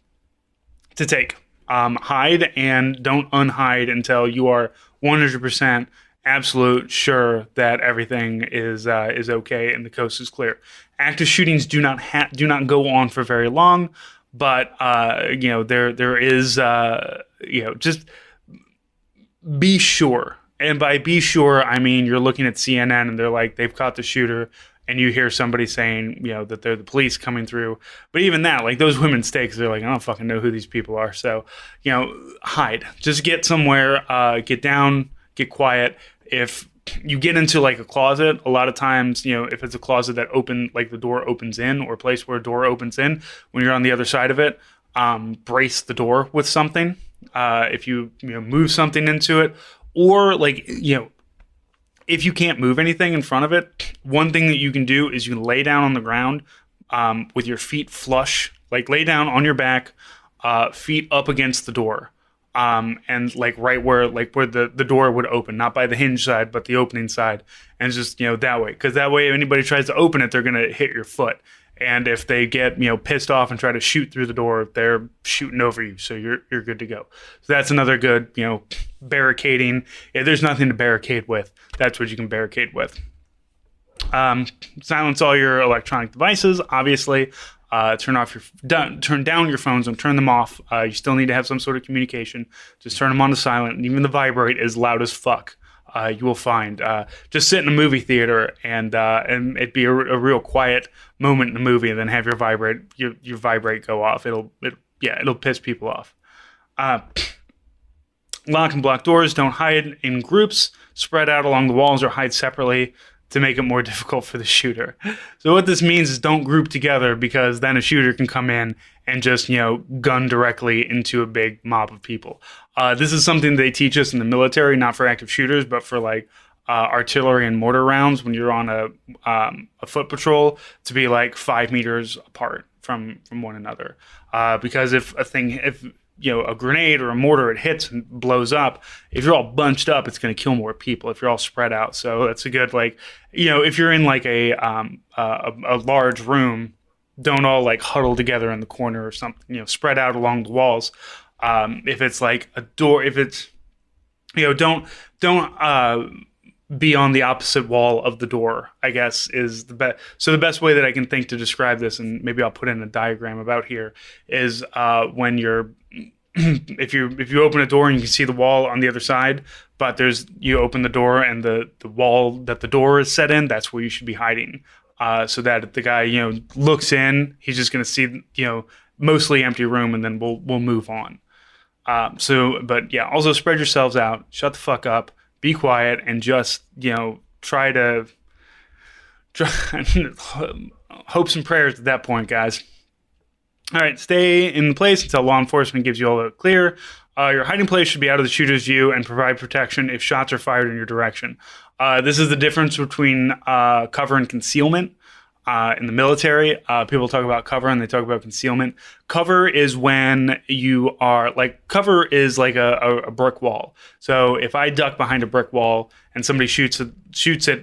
to take. Hide and don't unhide until you are 100% absolute sure that everything is okay and the coast is clear. Active shootings do not go on for very long, but there is just be sure. And by be sure, I mean you're looking at CNN and they're like, they've caught the shooter, and you hear somebody saying, that they're the police coming through. But even that, like, those women stay because they're like, I don't fucking know who these people are. So, hide. Just get somewhere, get down, get quiet. If you get into like a closet, a lot of times, if it's a closet that the door opens in, or a place where a door opens in, when you're on the other side of it, brace the door with something. If you move something into it, or if you can't move anything in front of it, one thing that you can do is you can lay down on the ground with your feet flush, like lay down on your back, feet up against the door, and like right where the door would open, not by the hinge side, but the opening side, and just that way, because that way if anybody tries to open it, they're gonna hit your foot. And if they get pissed off and try to shoot through the door, they're shooting over you, so you're good to go. So that's another good barricading. If there's nothing to barricade with, that's what you can barricade with. Silence all your electronic devices. Obviously, turn down your phones. Don't turn them off. You still need to have some sort of communication. Just turn them on to silent. And even the vibrate is loud as fuck. You will find. Just sit in a movie theater and it'd be a real quiet moment in the movie, and then have your vibrate go off. It'll piss people off. Lock and block doors. Don't hide in groups. Spread out along the walls or hide separately. to make it more difficult for the shooter. So what this means is don't group together, because then a shooter can come in and just, gun directly into a big mob of people. This is something they teach us in the military, not for active shooters, but for like artillery and mortar rounds when you're on a foot patrol, to be like 5 meters apart from one another. Because if a grenade or a mortar, it hits and blows up, if you're all bunched up, it's going to kill more people if you're all spread out. So that's a good, like, if you're in like a large room, don't all like huddle together in the corner or something, spread out along the walls. If it's like a door, if it's, don't be on the opposite wall of the door, I guess, is the best. So the best way that I can think to describe this, and maybe I'll put in a diagram about here, is when you're if you open a door and you can see the wall on the other side, but you open the door and the wall that the door is set in, that's where you should be hiding. So that if the guy looks in, he's just going to see mostly empty room, and then we'll move on. But yeah, also spread yourselves out, shut the fuck up, be quiet, and just try to hopes and prayers at that point, guys. All right, stay in place until law enforcement gives you all the clear. Your hiding place should be out of the shooter's view and provide protection if shots are fired in your direction. This is the difference between cover and concealment. In the military, people talk about cover and they talk about concealment. Cover is when you are cover is like a brick wall. So if I duck behind a brick wall and somebody shoots at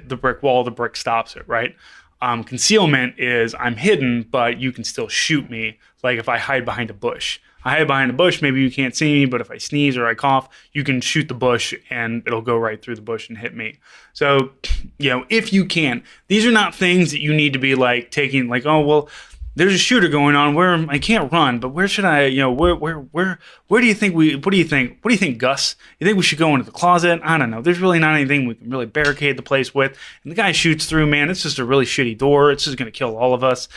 the brick wall, the brick stops it, right? Concealment is I'm hidden, but you can still shoot me. Like if I hide behind a bush. I hide behind a bush, maybe you can't see me, but if I sneeze or I cough, you can shoot the bush and it'll go right through the bush and hit me. So, if you can, these are not things that you need to be like taking like, oh, well, there's a shooter going on where I can't run, but where should I, where do you think what do you think, Gus? You think we should go into the closet? I don't know. There's really not anything we can really barricade the place with. And the guy shoots through, man, it's just a really shitty door. It's just going to kill all of us.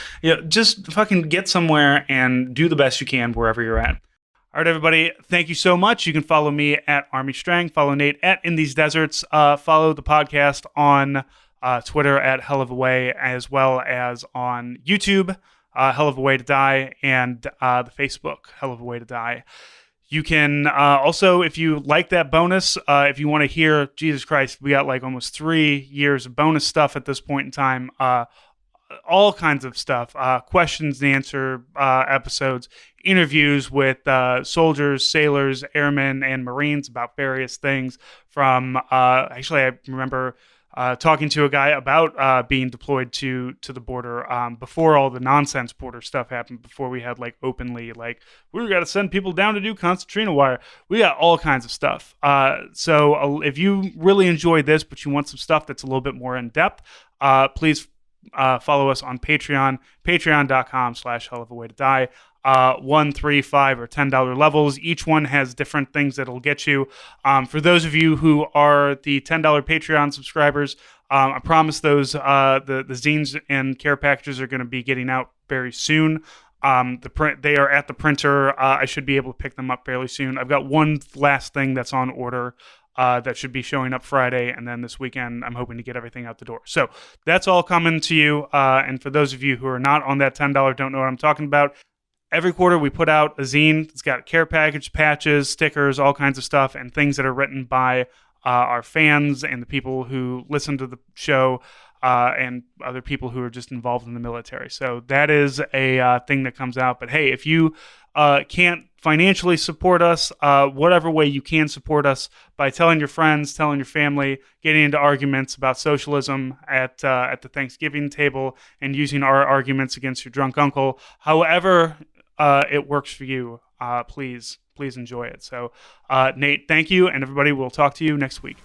Just fucking get somewhere and do the best you can wherever you're at. All right, everybody, thank you so much. You can follow me at Army Strang, follow Nate at In These Deserts, follow the podcast on Twitter at Hell of a Way, as well as on YouTube, Hell of a Way to Die, and the Facebook, Hell of a Way to Die. You can also, if you like that bonus, if you want to hear, Jesus Christ, we got like almost 3 years of bonus stuff at this point in time, all kinds of stuff, questions and answer episodes, interviews with soldiers, sailors, airmen, and Marines about various things from, actually, I remember talking to a guy about being deployed to the border before all the nonsense border stuff happened, before we had like openly like we got to send people down to do concertina wire. We got all kinds of stuff. So if you really enjoyed this, but you want some stuff that's a little bit more in depth, please follow us on Patreon, patreon.com/hellofaWayToDie. 1, 3, 5, or $10 levels. Each one has different things that'll get you. For those of you who are the $10 Patreon subscribers, I promise those the zines and care packages are going to be getting out very soon. They are at the printer. I should be able to pick them up fairly soon. I've got one last thing that's on order that should be showing up Friday, and then this weekend I'm hoping to get everything out the door. So that's all coming to you. And for those of you who are not on that $10, don't know what I'm talking about, every quarter we put out a zine. It's got a care package, patches, stickers, all kinds of stuff, and things that are written by our fans and the people who listen to the show, and other people who are just involved in the military. So that is a thing that comes out. But hey, if you can't financially support us, whatever way you can support us by telling your friends, telling your family, getting into arguments about socialism at the Thanksgiving table, and using our arguments against your drunk uncle, however it works for you, please enjoy it. So Nate, thank you, and everybody, we'll talk to you next week.